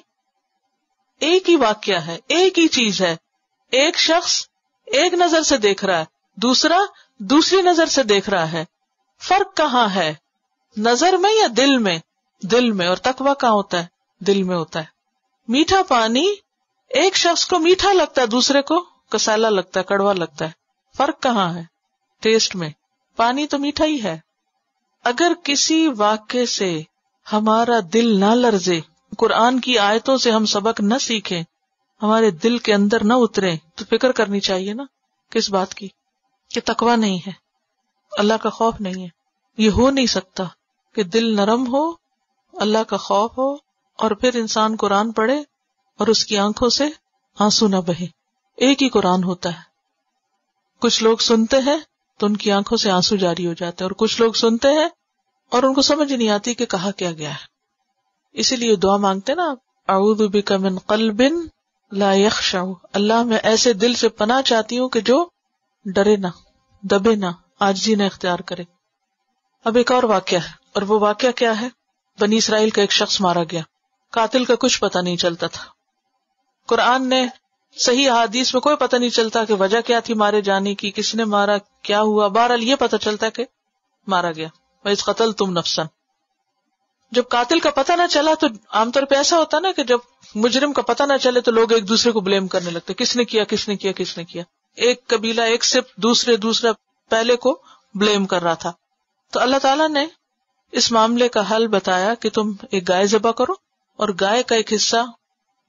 ایک ہی واقعہ ہے، ایک ہی چیز ہے. ایک شخص ایک نظر سے دیکھ رہا ہے، دوسرا دوسری نظر سے دیکھ رہا ہے. فرق کہاں ہے؟ نظر میں یا دل میں؟ دل میں. اور تقویٰ کہاں ہوتا ہے؟ دل میں ہوتا ہے. میٹھا پانی ایک شخص کو میٹھا لگتا ہے، دوسرے کو کسالا لگتا ہے، کڑوا لگتا ہے. فرق کہاں ہے؟ ٹیسٹ میں. پانی تو میٹھا ہی ہے. اگر کسی واقعے سے ہمارا دل نہ لرزے، قرآن کی آیتوں سے ہم سبق نہ سیکھیں، ہمارے دل کے اندر نہ اترے، تو فکر کرنی چاہیے نا کس بات کی؟ کہ تقویٰ نہیں ہے، اللہ کا خوف نہیں ہے. یہ ہو نہیں سکتا کہ دل نرم ہو، اللہ کا خوف ہو، اور پھر انسان قرآن پڑھے اور اس کی آنکھوں سے آنسو نہ بہے. ایک ہی قرآن ہوتا ہے. کچھ لوگ سنتے ہیں تو ان کی آنکھوں سے آنسو جاری ہو جاتے ہیں، اور کچھ لوگ سنتے ہیں اور ان کو سمجھ نہیں آتی کہ کہا کیا گیا ہے. اسی لیے دعا مانگتے نا آپ، اعوذ بک من قلب لا یخشع. اللہ میں ایسے دل سے پناہ چاہتی ہوں کہ جو ڈرے نہ، دبے نہ، عاجزی نہ اختیار کرے. اب ایک اور واقعہ ہے، اور وہ واقعہ کیا ہے؟ بنی اسرائیل کا ایک شخص مارا گیا، قاتل کا کچھ پتہ نہیں چلتا تھا. قرآن نے صحیح احادیث میں کوئی پتہ نہیں چلتا کہ وجہ کیا تھی مارے جانے کی، کس نے مارا، کیا ہوا. بہرحال یہ پتہ چلتا کہ مارا گیا. وَإِذْ قَتَلْتُمْ نَفْسًا. جب قاتل کا پتہ نہ چلا تو عام طور پہ ایسا ہوتا نا کہ جب مجرم کا پتہ نہ چلے تو لوگ ایک دوسرے کو بلیم کرنے لگتے, کس نے کیا کس نے کیا کس نے کیا. ایک قبیلہ ایک سے دوسرا پہلے کو بلیم کر رہا تھا. تو اللہ تعالیٰ نے اس معاملے کا حل بتایا کہ تم ایک گائے ذبح کرو اور گائے کا ایک حصہ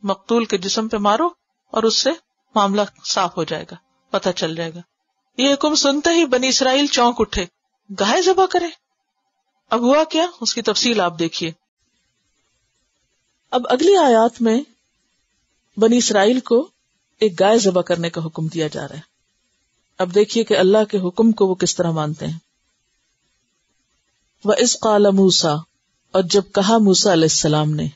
مقتول کے جسم پہ مارو اور اس سے معاملہ صاف ہو جائے گا, پتہ چل جائے گا. یہ حکم سنتے ہی بنی اسرائیل چونک اٹھے, گائے ذبح کرے. اب ہوا کیا, اس کی تفصیل آپ دیکھیے. اب اگلی آیات میں بنی اسرائیل کو ایک گائے ذبح کرنے کا حکم دیا جا رہا ہے. اب دیکھیے کہ اللہ کے حکم کو وہ کس طرح مانتے ہیں. وَإِذْ قَالَ مُوسَىٰ, اور جب کہا موسیٰ علیہ السلام نے,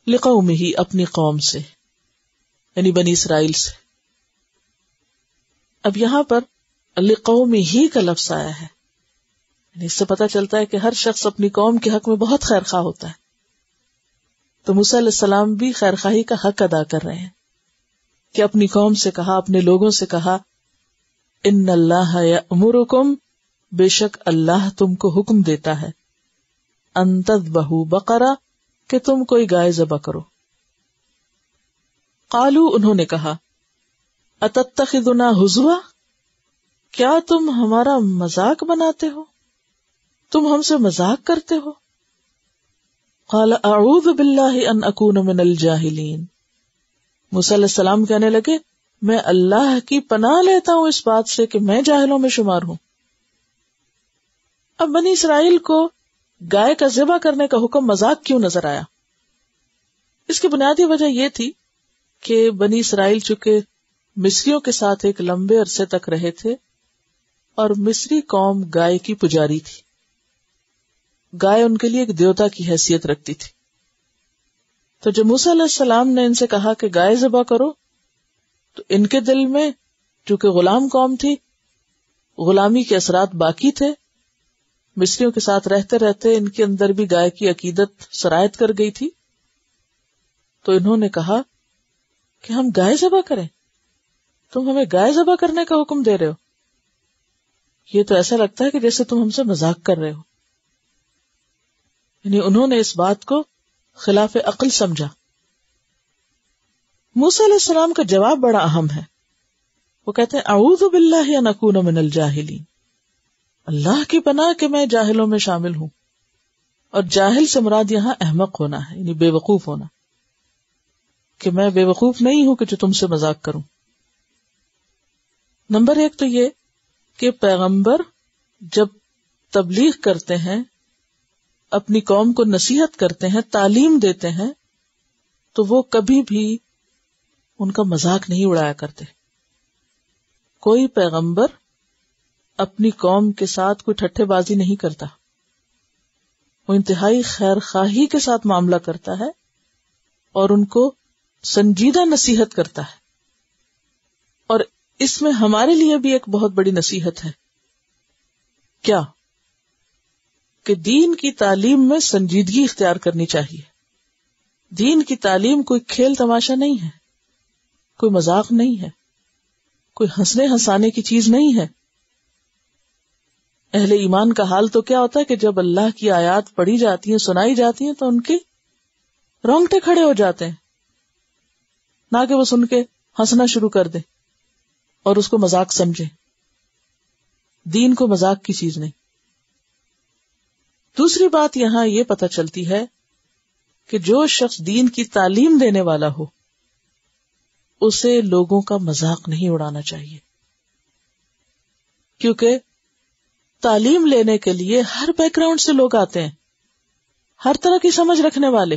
لِقَوْمِهِ, اپنی قوم سے, یعنی بنی اسرائیل سے. اب یہاں پر لِقَوْمِهِ کا لفظ آیا ہے, یعنی اس سے پتہ چلتا ہے کہ ہر شخص اپنی قوم کے حق میں بہت خیر خواہ ہوتا ہے. تو موسیٰ علیہ السلام بھی خیر خواہی کا حق ادا کر رہے ہیں کہ اپنی قوم سے کہا, اپنے لوگوں سے کہا, ان اللہ یأمرکم, بے شک اللہ تم کو حکم دیتا ہے, ان تذبحوا بقرہ, کہ تم کوئی گائے ذبح کرو. قالوا, انہوں نے کہا, اتتخذنا ہزوا, کیا تم ہمارا مذاق بناتے ہو, تم ہم سے مذاق کرتے ہو. قال اعوذ باللہ ان اکون من الجاہلین, موسیٰ علیہ السلام کہنے لگے, میں اللہ کی پناہ لیتا ہوں اس بات سے کہ میں جاہلوں میں شمار ہوں. اب بنی اسرائیل کو گائے کا ذبح کرنے کا حکم مذاق کیوں نظر آیا؟ اس کی بنیادی وجہ یہ تھی کہ بنی اسرائیل چونکہ مصریوں کے ساتھ ایک لمبے عرصے تک رہے تھے اور مصری قوم گائے کی پجاری تھی. گائے ان کے لیے ایک دیوتا کی حیثیت رکھتی تھی. تو جب موسیٰ علیہ السلام نے ان سے کہا کہ گائے ذبح کرو, تو ان کے دل میں چونکہ غلام قوم تھی, غلامی کے اثرات باقی تھے, مصریوں کے ساتھ رہتے رہتے ان کے اندر بھی گائے کی عقیدت سرایت کر گئی تھی. تو انہوں نے کہا کہ ہم گائے ذبح کریں, تم ہمیں گائے ذبح کرنے کا حکم دے رہے ہو, یہ تو ایسا لگتا ہے کہ جیسے تم ہم سے مذاق کر رہے ہو. یعنی انہوں نے اس بات کو خلاف عقل سمجھا. موسیٰ علیہ السلام کا جواب بڑا اہم ہے. وہ کہتے ہیں اعوذ باللہ ان اکون من الجاہلین, اللہ کی پناہ کہ میں جاہلوں میں شامل ہوں. اور جاہل سے مراد یہاں احمق ہونا ہے, یعنی بے وقوف ہونا, کہ میں بے وقوف نہیں ہوں کہ جو تم سے مذاق کروں. نمبر 1 تو یہ کہ پیغمبر جب تبلیغ کرتے ہیں, اپنی قوم کو نصیحت کرتے ہیں, تعلیم دیتے ہیں, تو وہ کبھی بھی ان کا مذاق نہیں اڑایا کرتے. کوئی پیغمبر اپنی قوم کے ساتھ کوئی ٹھٹھے بازی نہیں کرتا, وہ انتہائی خیر خواہی کے ساتھ معاملہ کرتا ہے اور ان کو سنجیدہ نصیحت کرتا ہے. اور اس میں ہمارے لیے بھی ایک بہت بڑی نصیحت ہے. کیا؟ کہ دین کی تعلیم میں سنجیدگی اختیار کرنی چاہیے. دین کی تعلیم کوئی کھیل تماشا نہیں ہے, کوئی مذاق نہیں ہے, کوئی ہنسنے ہنسانے کی چیز نہیں ہے. اہل ایمان کا حال تو کیا ہوتا ہے کہ جب اللہ کی آیات پڑھی جاتی ہیں, سنائی جاتی ہیں, تو ان کے رونگٹے کھڑے ہو جاتے ہیں, نہ کہ وہ سن کے ہنسنا شروع کر دیں اور اس کو مذاق سمجھیں. دین کو مذاق کی چیز نہیں. دوسری بات یہاں یہ پتہ چلتی ہے کہ جو شخص دین کی تعلیم دینے والا ہو, اسے لوگوں کا مذاق نہیں اڑانا چاہیے, کیونکہ تعلیم لینے کے لیے ہر بیک گراؤنڈ سے لوگ آتے ہیں, ہر طرح کی سمجھ رکھنے والے.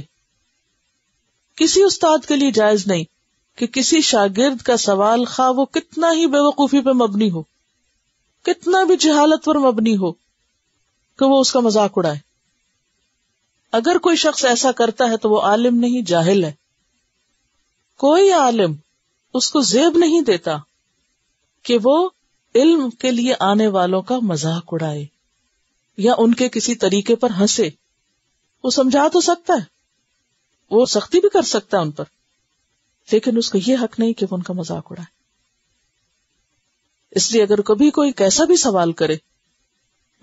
کسی استاد کے لیے جائز نہیں کہ کسی شاگرد کا سوال خواہ وہ کتنا ہی بے وقوفی پہ مبنی ہو, کتنا بھی جہالت پر مبنی ہو, کہ وہ اس کا مذاق اڑائے. اگر کوئی شخص ایسا کرتا ہے تو وہ عالم نہیں, جاہل ہے. کوئی عالم اس کو زیب نہیں دیتا کہ وہ علم کے لیے آنے والوں کا مذاق اڑائے یا ان کے کسی طریقے پر ہنسے. وہ سمجھا تو سکتا ہے, وہ سختی بھی کر سکتا ہے ان پر, لیکن اس کو یہ حق نہیں کہ وہ ان کا مذاق اڑائے. اس لیے اگر کبھی کوئی کیسا بھی سوال کرے,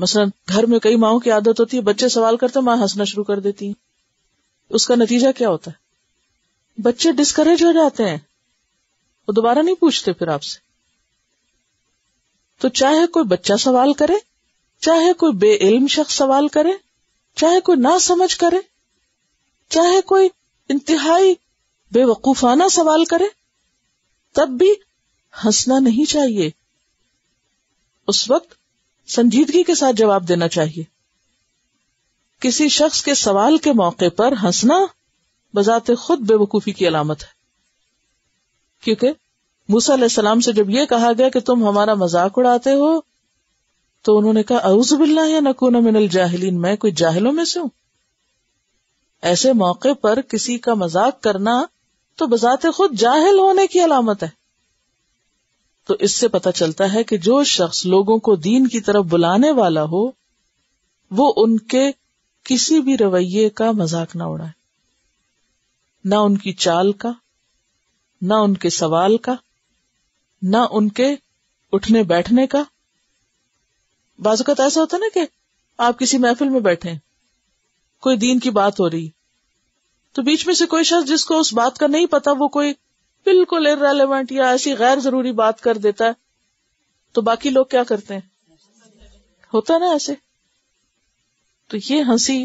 مثلا گھر میں کئی ماؤں کی عادت ہوتی ہے، بچے سوال کرتے ماں ہنسنا شروع کر دیتی ہیں. اس کا نتیجہ کیا ہوتا ہے؟ بچے ڈسکریج ہو جاتے ہیں، وہ دوبارہ نہیں پوچھتے پھر آپ سے. تو چاہے کوئی بچہ سوال کرے، چاہے کوئی بے علم شخص سوال کرے، چاہے کوئی نہ سمجھ کرے، چاہے کوئی انتہائی بے وقوفانہ سوال کرے، تب بھی ہنسنا نہیں چاہیے. اس وقت سنجیدگی کے ساتھ جواب دینا چاہیے. کسی شخص کے سوال کے موقع پر ہنسنا بذات خود بے وقوفی کی علامت ہے. کیونکہ موسیٰ علیہ السلام سے جب یہ کہا گیا کہ تم ہمارا مذاق اڑاتے ہو تو انہوں نے کہا اعوذ باللہ ان اکون من الجاہلین، میں کوئی جاہلوں میں سے ہوں. ایسے موقع پر کسی کا مذاق کرنا تو بذات خود جاہل ہونے کی علامت ہے. تو اس سے پتہ چلتا ہے کہ جو شخص لوگوں کو دین کی طرف بلانے والا ہو وہ ان کے کسی بھی رویے کا مذاق نہ اڑائے، نہ ان کی چال کا، نہ ان کے سوال کا، نہ ان کے اٹھنے بیٹھنے کا. بعض اوقات ایسا ہوتا ہے نا کہ آپ کسی محفل میں بیٹھے ہیں، کوئی دین کی بات ہو رہی، تو بیچ میں سے کوئی شخص جس کو اس بات کا نہیں پتا وہ کوئی بالکل irrelevant یا ایسی غیر ضروری بات کر دیتا ہے، تو باقی لوگ کیا کرتے ہیں؟ ہوتا نا ایسے. تو یہ ہنسی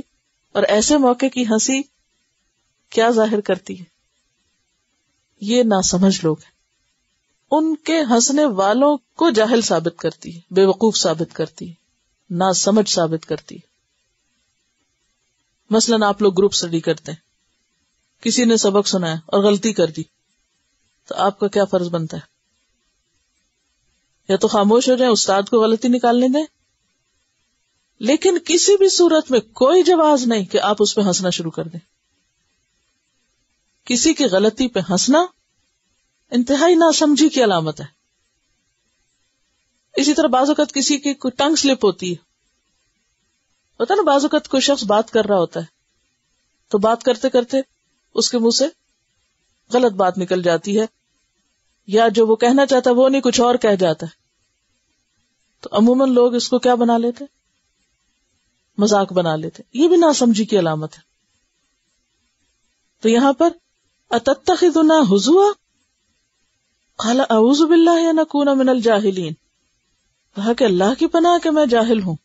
اور ایسے موقع کی ہنسی کیا ظاہر کرتی ہے؟ یہ ناسمجھ لوگ ہیں، ان کے ہنسنے والوں کو جاہل ثابت کرتی ہے، بے وقوف ثابت کرتی ہے، ناسمجھ ثابت کرتی ہے. مثلاً آپ لوگ گروپ اسٹڈی کرتے ہیں، کسی نے سبق سنایا اور غلطی کر دی، تو آپ کا کیا فرض بنتا ہے؟ یا تو خاموش ہو جائیں، استاد کو غلطی نکالنے دیں، لیکن کسی بھی صورت میں کوئی جواز نہیں کہ آپ اس پہ ہنسنا شروع کر دیں. کسی کی غلطی پہ ہنسنا انتہائی ناسمجھی کی علامت ہے. اسی طرح بعض اوقات کسی کی کوئی ٹنگ سلپ ہوتی ہے، ہوتا نا، بعض اوقات کوئی شخص بات کر رہا ہوتا ہے تو بات کرتے کرتے اس کے منہ سے غلط بات نکل جاتی ہے، یا جو وہ کہنا چاہتا ہے وہ نہیں کچھ اور کہہ جاتا ہے. تو عموماً لوگ اس کو کیا بنا لیتے؟ مذاق بنا لیتے. یہ بھی ناسمجھی کی علامت ہے. تو یہاں پر اتتخذنا ہزوا قال اعوذ باللہ ان اکون من الجاہلین، کہا کہ اللہ کی پناہ کہ میں جاہل ہوں.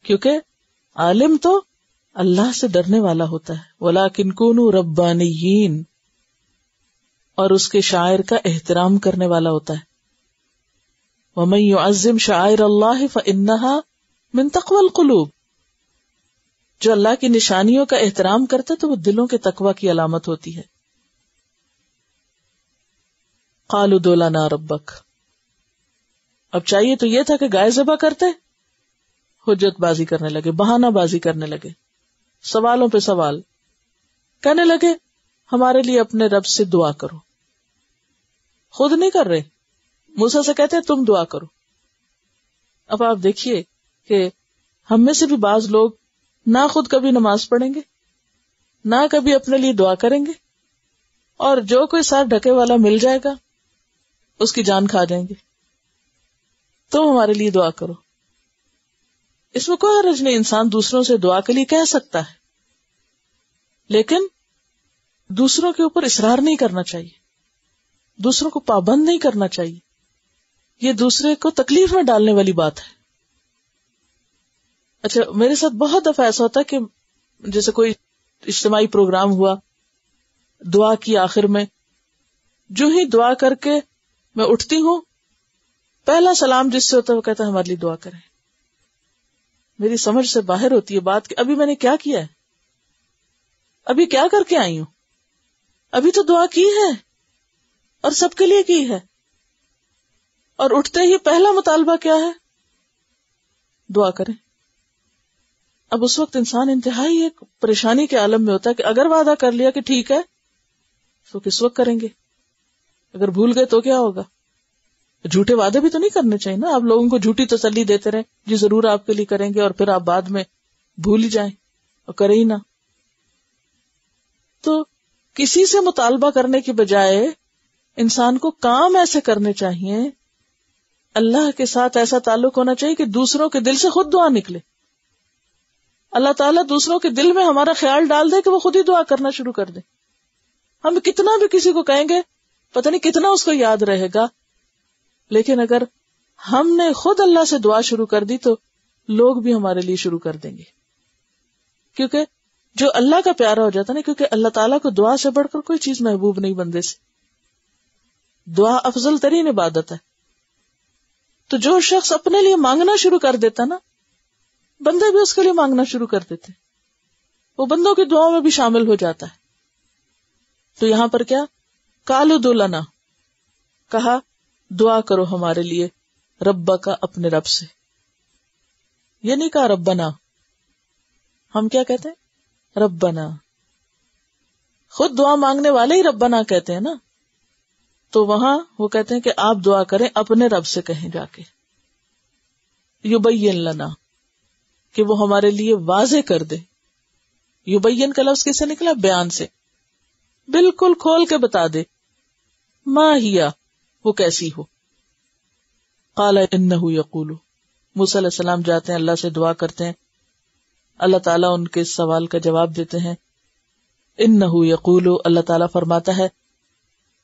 کیونکہ عالم تو اللہ سے ڈرنے والا ہوتا ہے، ولیکن کونوا ربانیین، اور اس کے شاعر کا احترام کرنے والا ہوتا ہے. ومن يعظم شعائر اللہ فإنها من تقوی القلوب، جو اللہ کی نشانیوں کا احترام کرتا تو وہ دلوں کے تقوی کی علامت ہوتی ہے. قالوا ادع لنا ربک، اب چاہیے تو یہ تھا کہ گائے ذبح کرتے، حجت بازی کرنے لگے، بہانہ بازی کرنے لگے، سوالوں پہ سوال کہنے لگے ہمارے لیے اپنے رب سے دعا کرو. خود نہیں کر رہے، موسیٰ سے کہتے تم دعا کرو. اب آپ دیکھیے کہ ہم میں سے بھی بعض لوگ نہ خود کبھی نماز پڑھیں گے، نہ کبھی اپنے لیے دعا کریں گے، اور جو کوئی ساتھ ڈھکے والا مل جائے گا اس کی جان کھا جائیں گے. تم ہمارے لیے دعا کرو. اس میں کوئی حرج نہیں، انسان دوسروں سے دعا کے لیے کہہ سکتا ہے، لیکن دوسروں کے اوپر اصرار نہیں کرنا چاہیے، دوسروں کو پابند نہیں کرنا چاہیے. یہ دوسرے کو تکلیف میں ڈالنے والی بات ہے. اچھا، میرے ساتھ بہت دفعہ ایسا ہوتا ہے کہ جیسے کوئی اجتماعی پروگرام ہوا، دعا کی آخر میں جو ہی دعا کر کے میں اٹھتی ہوں، پہلا سلام جس سے ہوتا ہے وہ کہتا ہے ہمارے لیے دعا کریں. میری سمجھ سے باہر ہوتی ہے بات کہ ابھی میں نے کیا کیا ہے، ابھی کیا کر کے آئی ہوں، ابھی تو دعا کی ہے اور سب کے لیے کی ہے، اور اٹھتے ہی پہلا مطالبہ کیا ہے؟ دعا کریں. اب اس وقت انسان انتہائی ایک پریشانی کے عالم میں ہوتا ہے کہ اگر وعدہ کر لیا کہ ٹھیک ہے تو کس وقت کریں گے، اگر بھول گئے تو کیا ہوگا. جھوٹے وعدے بھی تو نہیں کرنے چاہیے نا، آپ لوگوں کو جھوٹی تسلی دیتے رہیں جی ضرور آپ کے لیے کریں گے، اور پھر آپ بعد میں بھول ہی جائیں اور کریں ہی نہ. تو کسی سے مطالبہ کرنے کی بجائے انسان کو کام ایسے کرنے چاہیے اللہ کے ساتھ ایسا تعلق ہونا چاہیے کہ دوسروں کے دل سے خود دعا نکلے. اللہ تعالیٰ دوسروں کے دل میں ہمارا خیال ڈال دے کہ وہ خود ہی دعا کرنا شروع کر دے. ہم کتنا بھی کسی کو کہیں گے پتہ نہیں کتنا اس کو یاد رہے گا، لیکن اگر ہم نے خود اللہ سے دعا شروع کر دی تو لوگ بھی ہمارے لیے شروع کر دیں گے. کیونکہ جو اللہ کا پیارا ہو جاتا ہے نا، کیونکہ اللہ تعالیٰ کو دعا سے بڑھ کر کوئی چیز محبوب نہیں بندے سے. دعا افضل ترین عبادت ہے. تو جو شخص اپنے لیے مانگنا شروع کر دیتا نا، بندے بھی اس کے لیے مانگنا شروع کر دیتے، وہ بندوں کی دعاؤں میں بھی شامل ہو جاتا ہے. تو یہاں پر کیا قالوا ادع لنا، کہا دعا کرو ہمارے لیے، ربا کا اپنے رب سے. یہ نہیں کہا ربنا. ہم کیا کہتے ہیں؟ ربنا. خود دعا مانگنے والے ہی ربنا کہتے ہیں نا، تو وہاں وہ کہتے ہیں کہ آپ دعا کریں اپنے رب سے، کہیں جا کے یبین لنا، کہ وہ ہمارے لیے واضح کر دے. یبین کا لفظ کس سے نکلا؟ بیان سے. بالکل کھول کے بتا دے. ما ہیا، وہ کیسی ہو. قال انہ یقول، موسیٰ علیہ السلام جاتے ہیں اللہ سے دعا کرتے ہیں، اللہ تعالیٰ ان کے سوال کا جواب دیتے ہیں. انہ یقول، اللہ تعالیٰ فرماتا ہے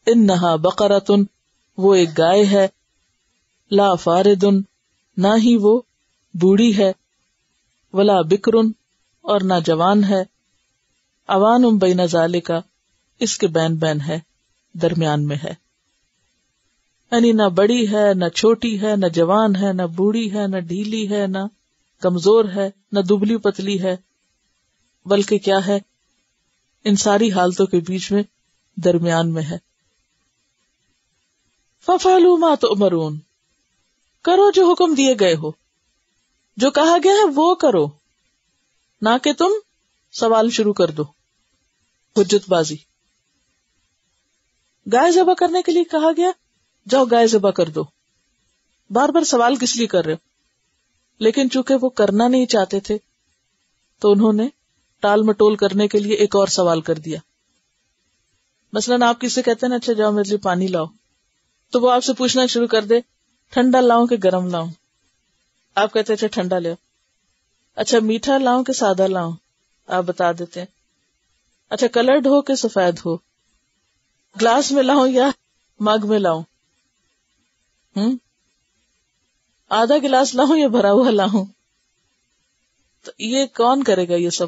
انہا بقرۃ، وہ ایک گائے ہے، لا فارد، نہ ہی وہ بوڑھی ہے، ولا بکر، اور نہ جوان ہے، عوان بین ذالک، اس کے بین بین ہے، درمیان میں ہے. یعنی نہ بڑی ہے، نہ چھوٹی ہے، نہ جوان ہے، نہ بوڑھی ہے، نہ ڈھیلی ہے، نہ کمزور ہے، نہ دبلی پتلی ہے، بلکہ کیا ہے، ان ساری حالتوں کے بیچ میں درمیان میں ہے. فَفَعَلُوا مَا تُؤْمَرُونَ، کرو جو حکم دیے گئے ہو، جو کہا گیا ہے وہ کرو، نہ کہ تم سوال شروع کر دو، حجت بازی. گائے ذبح کرنے کے لیے کہا گیا جاؤ گائے ذبح کر دو. بار بار سوال کس لیے کر رہے ہو؟ لیکن چونکہ وہ کرنا نہیں چاہتے تھے تو انہوں نے ٹال مٹول کرنے کے لیے ایک اور سوال کر دیا. مثلاً آپ کسی سے کہتے ہیں نا اچھا جاؤ میرے لیے پانی لاؤ، تو وہ آپ سے پوچھنا شروع کر دے ٹھنڈا لاؤں کہ گرم لاؤں. آپ کہتے ہیں اچھا ٹھنڈا لے. اچھا میٹھا لاؤں کہ سادہ لاؤں، آپ بتا دیتے ہیں. اچھا کلرڈ ہو کہ سفید ہو، گلاس میں لاؤں یا مگ میں لاؤں، آدھا گلاس لاؤں یا بھرا ہوا لاؤں. تو یہ کون کرے گا یہ سب؟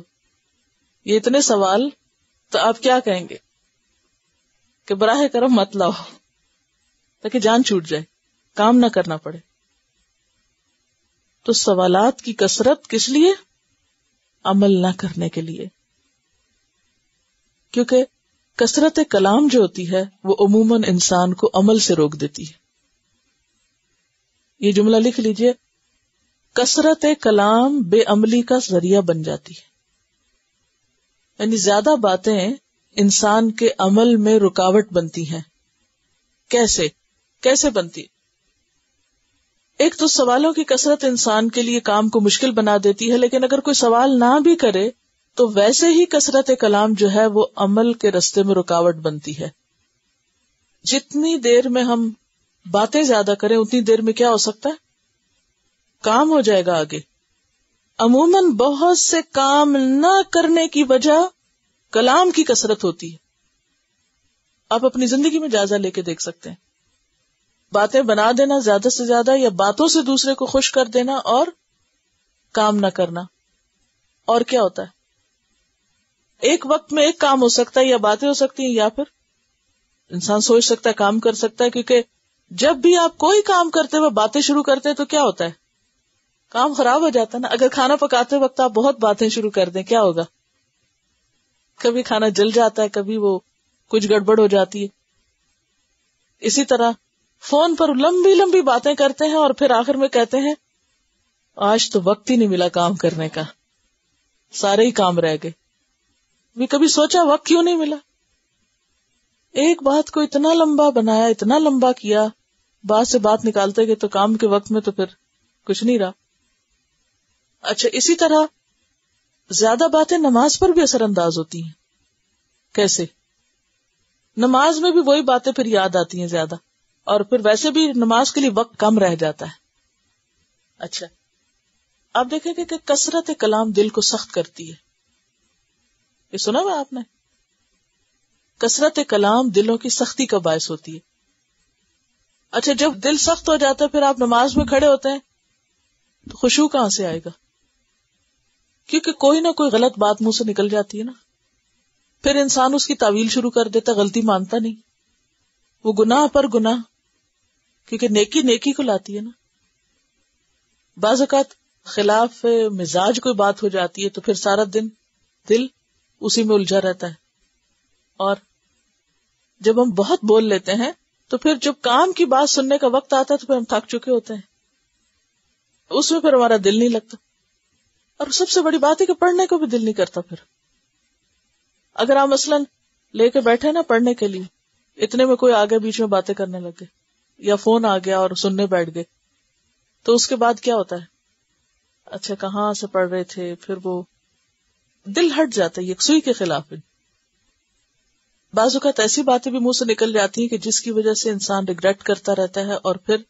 یہ اتنے سوال. تو آپ کیا کہیں گے کہ براہ کرم مت لاؤ، تاکہ جان چھوٹ جائے، کام نہ کرنا پڑے. تو سوالات کی کثرت کس لیے؟ عمل نہ کرنے کے لیے. کیونکہ کثرت کلام جو ہوتی ہے وہ عموماً انسان کو عمل سے روک دیتی ہے. یہ جملہ لکھ لیجئے، کثرت کلام بے عملی کا ذریعہ بن جاتی ہے. یعنی زیادہ باتیں انسان کے عمل میں رکاوٹ بنتی ہیں. کیسے بنتی؟ ایک تو سوالوں کی کثرت انسان کے لیے کام کو مشکل بنا دیتی ہے، لیکن اگر کوئی سوال نہ بھی کرے تو ویسے ہی کثرت کلام جو ہے وہ عمل کے رستے میں رکاوٹ بنتی ہے. جتنی دیر میں ہم باتیں زیادہ کریں اتنی دیر میں کیا ہو سکتا ہے؟ کام ہو جائے گا آگے. عموماً بہت سے کام نہ کرنے کی وجہ کلام کی کثرت ہوتی ہے. آپ اپنی زندگی میں جائزہ لے کے دیکھ سکتے ہیں. باتیں بنا دینا زیادہ سے زیادہ، یا باتوں سے دوسرے کو خوش کر دینا اور کام نہ کرنا. اور کیا ہوتا ہے؟ ایک وقت میں ایک کام ہو سکتا ہے، یا باتیں ہو سکتی ہیں، یا پھر انسان سوچ سکتا ہے، کام کر سکتا ہے. کیونکہ جب بھی آپ کوئی کام کرتے ہوئے باتیں شروع کرتے ہیں تو کیا ہوتا ہے؟ کام خراب ہو جاتا ہے نا. اگر کھانا پکاتے وقت آپ بہت باتیں شروع کر دیں کیا ہوگا؟ کبھی کھانا جل جاتا ہے، کبھی وہ کچھ گڑبڑ ہو جاتی ہے. اسی طرح فون پر لمبی لمبی باتیں کرتے ہیں اور پھر آخر میں کہتے ہیں آج تو وقت ہی نہیں ملا کام کرنے کا، سارے ہی کام رہ گئے. بھی کبھی سوچا وقت کیوں نہیں ملا؟ ایک بات کو اتنا لمبا بنایا، اتنا لمبا کیا، بات سے بات نکالتے گئے تو کام کے وقت میں تو پھر کچھ نہیں رہا. اچھا اسی طرح زیادہ باتیں نماز پر بھی اثر انداز ہوتی ہیں. کیسے؟ نماز میں بھی وہی باتیں پھر یاد آتی ہیں زیادہ. اور پھر ویسے بھی نماز کے لیے وقت کم رہ جاتا ہے. اچھا آپ دیکھیں کہ کثرت کلام دل کو سخت کرتی ہے. یہ سنا ہوا آپ نے؟ کثرت کلام دلوں کی سختی کا باعث ہوتی ہے. اچھا جب دل سخت ہو جاتا ہے پھر آپ نماز میں کھڑے ہوتے ہیں تو خشوع کہاں سے آئے گا؟ کیونکہ کوئی نہ کوئی غلط بات منہ سے نکل جاتی ہے نا. پھر انسان اس کی تعویل شروع کر دیتا، غلطی مانتا نہیں، وہ گناہ پر گناہ، کیونکہ نیکی نیکی کو لاتی ہے نا. بعض اوقات خلاف مزاج کوئی بات ہو جاتی ہے تو پھر سارا دن دل اسی میں الجھا رہتا ہے. اور جب ہم بہت بول لیتے ہیں تو پھر جب کام کی بات سننے کا وقت آتا ہے تو پھر ہم تھک چکے ہوتے ہیں، اس میں پھر ہمارا دل نہیں لگتا. اور سب سے بڑی بات ہے کہ پڑھنے کو بھی دل نہیں کرتا. پھر اگر آپ مثلاً لے کے بیٹھے نا پڑھنے کے لیے، اتنے میں کوئی آگے بیچ میں باتیں کرنے لگے یا فون آ گیا اور سننے بیٹھ گئے تو اس کے بعد کیا ہوتا ہے؟ اچھا کہاں سے پڑھ رہے تھے، پھر وہ دل ہٹ جاتا ہے. یکسوئی کے خلاف ہے. بعض اوقات ایسی باتیں بھی منہ سے نکل جاتی ہیں کہ جس کی وجہ سے انسان ریگریٹ کرتا رہتا ہے اور پھر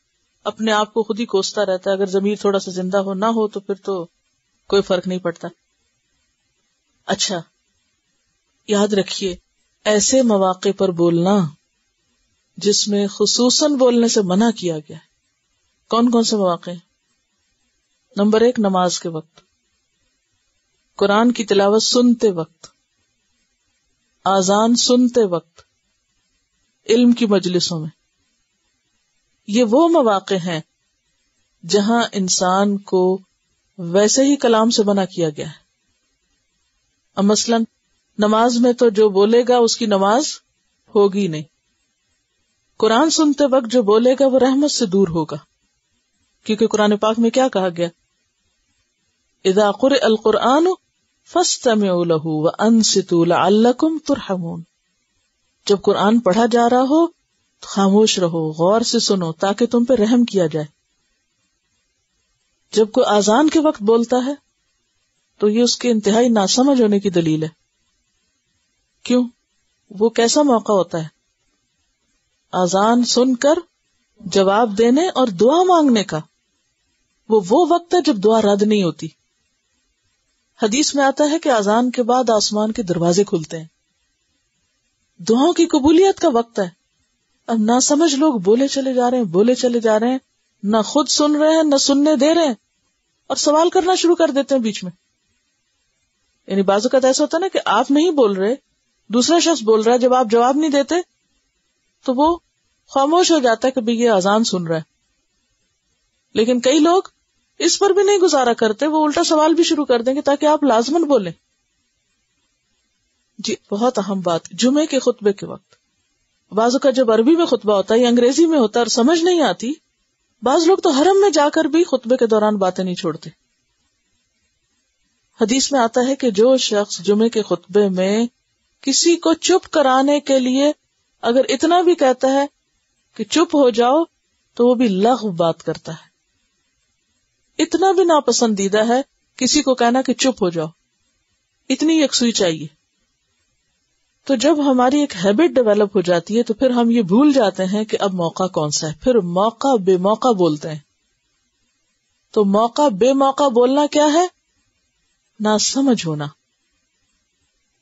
اپنے آپ کو خود ہی کوستا رہتا ہے. اگر ضمیر تھوڑا سا زندہ ہو نہ ہو تو پھر تو کوئی فرق نہیں پڑتا. اچھا یاد رکھیے ایسے مواقع پر بولنا جس میں خصوصاً بولنے سے منع کیا گیا ہے. کون کون سے مواقع ہیں؟ نمبر 1 نماز کے وقت، قرآن کی تلاوت سنتے وقت، آذان سنتے وقت، علم کی مجلسوں میں. یہ وہ مواقع ہیں جہاں انسان کو ویسے ہی کلام سے منع کیا گیا ہے. اب مثلاً نماز میں تو جو بولے گا اس کی نماز ہوگی نہیں. قرآن سنتے وقت جو بولے گا وہ رحمت سے دور ہوگا، کیونکہ قرآن پاک میں کیا کہا گیا؟ اذا قرئ القرآن فاستمعوا له وانصتوا لعلکم ترحمون. جب قرآن پڑھا جا رہا ہو تو خاموش رہو، غور سے سنو تاکہ تم پہ رحم کیا جائے. جب کوئی اذان کے وقت بولتا ہے تو یہ اس کے انتہائی ناسمجھ ہونے کی دلیل ہے. کیوں؟ وہ کیسا موقع ہوتا ہے اذان سن کر جواب دینے اور دعا مانگنے کا. وہ وقت ہے جب دعا رد نہیں ہوتی. حدیث میں آتا ہے کہ اذان کے بعد آسمان کے دروازے کھلتے ہیں. دعاؤں کی قبولیت کا وقت ہے. اب نہ سمجھ لوگ بولے چلے جا رہے ہیں، نہ خود سن رہے ہیں نہ سننے دے رہے ہیں، اور سوال کرنا شروع کر دیتے ہیں بیچ میں. یعنی بعض اوقات ایسا ہوتا ہے نا کہ آپ نہیں بول رہے، دوسرا شخص بول رہا ہے، جب آپ جواب نہیں دیتے تو وہ خاموش ہو جاتا ہے کہ بھی یہ اذان سن رہا ہے. لیکن کئی لوگ اس پر بھی نہیں گزارا کرتے، وہ الٹا سوال بھی شروع کر دیں گے تاکہ آپ لازمن بولیں. جی بہت اہم بات، جمعے کے خطبے کے وقت بعض اوقات جب عربی میں خطبہ ہوتا ہے یا انگریزی میں ہوتا ہے اور سمجھ نہیں آتی، بعض لوگ تو حرم میں جا کر بھی خطبے کے دوران باتیں نہیں چھوڑتے. حدیث میں آتا ہے کہ جو شخص جمعے کے خطبے میں کسی کو چپ کرانے کے لیے اگر اتنا بھی کہتا ہے کہ چپ ہو جاؤ تو وہ بھی لغو بات کرتا ہے. اتنا بھی ناپسندیدہ ہے کسی کو کہنا کہ چپ ہو جاؤ، اتنی یکسوئی چاہیے. تو جب ہماری ایک ہیبٹ ڈیولپ ہو جاتی ہے تو پھر ہم یہ بھول جاتے ہیں کہ اب موقع کون سا ہے، پھر موقع بے موقع بولتے ہیں. تو موقع بے موقع بولنا کیا ہے؟ نہ سمجھ ہونا.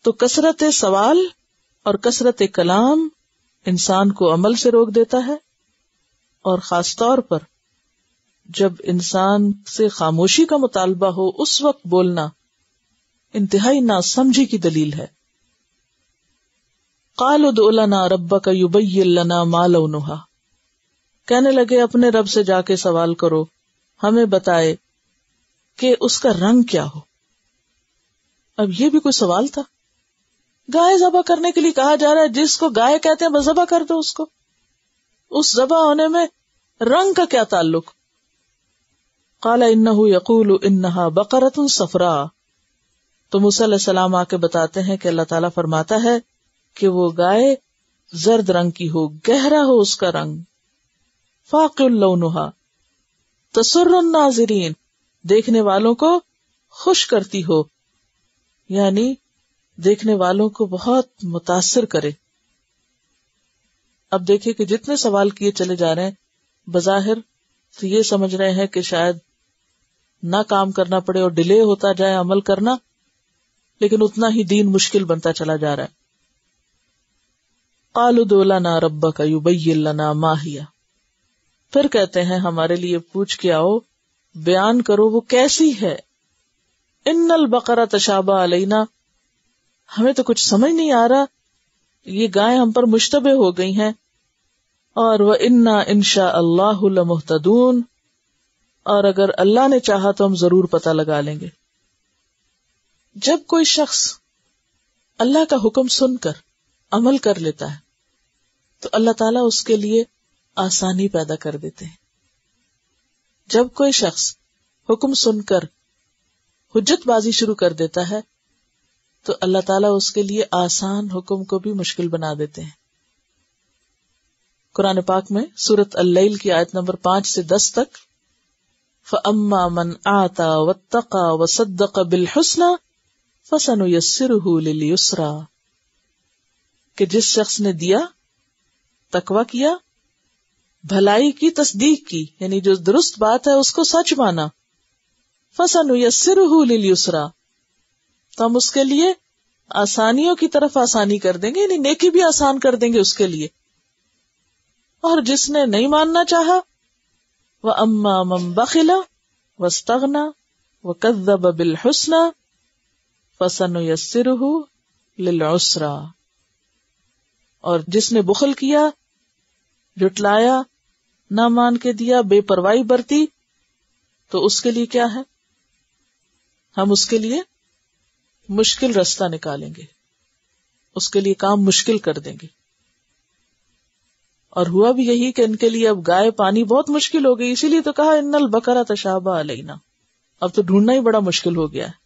تو کثرت سوال اور کثرت کلام انسان کو عمل سے روک دیتا ہے، اور خاص طور پر جب انسان سے خاموشی کا مطالبہ ہو اس وقت بولنا انتہائی ناسمجھی کی دلیل ہے. قالوا ادع لنا ربک یبین لنا ما لونھا، کہنے لگے اپنے رب سے جا کے سوال کرو، ہمیں بتائے کہ اس کا رنگ کیا ہو. اب یہ بھی کوئی سوال تھا؟ گائے ذبح کرنے کے لیے کہا جا رہا ہے، جس کو گائے کہتے ہیں بس ذبح کر دو اس کو. اس ذبح ہونے میں رنگ کا کیا تعلق؟ قال انہ یقول انہا بقرۃ صفراء. تو موسیٰ علیہ السلام آ کے بتاتے ہیں کہ اللہ تعالیٰ فرماتا ہے کہ وہ گائے زرد رنگ کی ہو، گہرا ہو اس کا رنگ. فاقع لونھا تسر الناظرین، دیکھنے والوں کو خوش کرتی ہو، یعنی دیکھنے والوں کو بہت متاثر کرے. اب دیکھیں کہ جتنے سوال کیے چلے جا رہے ہیں بظاہر تو یہ سمجھ رہے ہیں کہ شاید نہ کام کرنا پڑے اور ڈیلے ہوتا جائے عمل کرنا، لیکن اتنا ہی دین مشکل بنتا چلا جا رہا ہے. قالوا ادع لنا ربک یبین لنا ما ہی، پھر کہتے ہیں ہمارے لیے پوچھ کے آؤ، بیان کرو وہ کیسی ہے. ان البقرہ تشابہ علینا، ہمیں تو کچھ سمجھ نہیں آ رہا، یہ گائے ہم پر مشتبہ ہو گئی ہیں. اور وَإِنَّا إِنشَاءَ اللَّهُ لَمُهْتَدُونَ، اور اگر اللہ نے چاہا تو ہم ضرور پتہ لگا لیں گے. جب کوئی شخص اللہ کا حکم سن کر عمل کر لیتا ہے تو اللہ تعالیٰ اس کے لیے آسانی پیدا کر دیتے ہیں. جب کوئی شخص حکم سن کر حجت بازی شروع کر دیتا ہے تو اللہ تعالیٰ اس کے لیے آسان حکم کو بھی مشکل بنا دیتے ہیں. قرآن پاک میں سورۃ اللیل کی آیت نمبر 5 سے 10 تک فَأَمَّا مَنْ آتَى وَاتَّقَى وَصَدَّقَ بِالْحُسْنَى فَسَنُيَسِّرُهُ لِلْيُسْرَى، کہ جس شخص نے دیا، تقویٰ کیا، بھلائی کی تصدیق کی، یعنی جو درست بات ہے اس کو سچ مانا، فَسَنُيَسِّرُهُ لِلْيُسْرَى، تو ہم اس کے لیے آسانیوں کی طرف آسانی کر دیں گے، یعنی نیکی بھی آسان کر دیں گے اس کے لیے. اور جس نے نہیں ماننا چاہا وَأَمَّا مَن بَخِلَ وَاسْتَغْنَى وَكَذَّبَ بِالْحُسْنَى فَسَنُيَسِّرُهُ لِلْعُسْرَى، اور جس نے بخل کیا، جھٹلایا، نہ مان کے دیا، بے پرواہی برتی، تو اس کے لیے کیا ہے؟ ہم اس کے لیے مشکل رستہ نکالیں گے، اس کے لیے کام مشکل کر دیں گے. اور ہوا بھی یہی کہ ان کے لیے اب گائے پانی بہت مشکل ہو گئی، اسی لیے تو کہا ان البقرہ تشابہ علینا، اب تو ڈھونڈنا ہی بڑا مشکل ہو گیا ہے.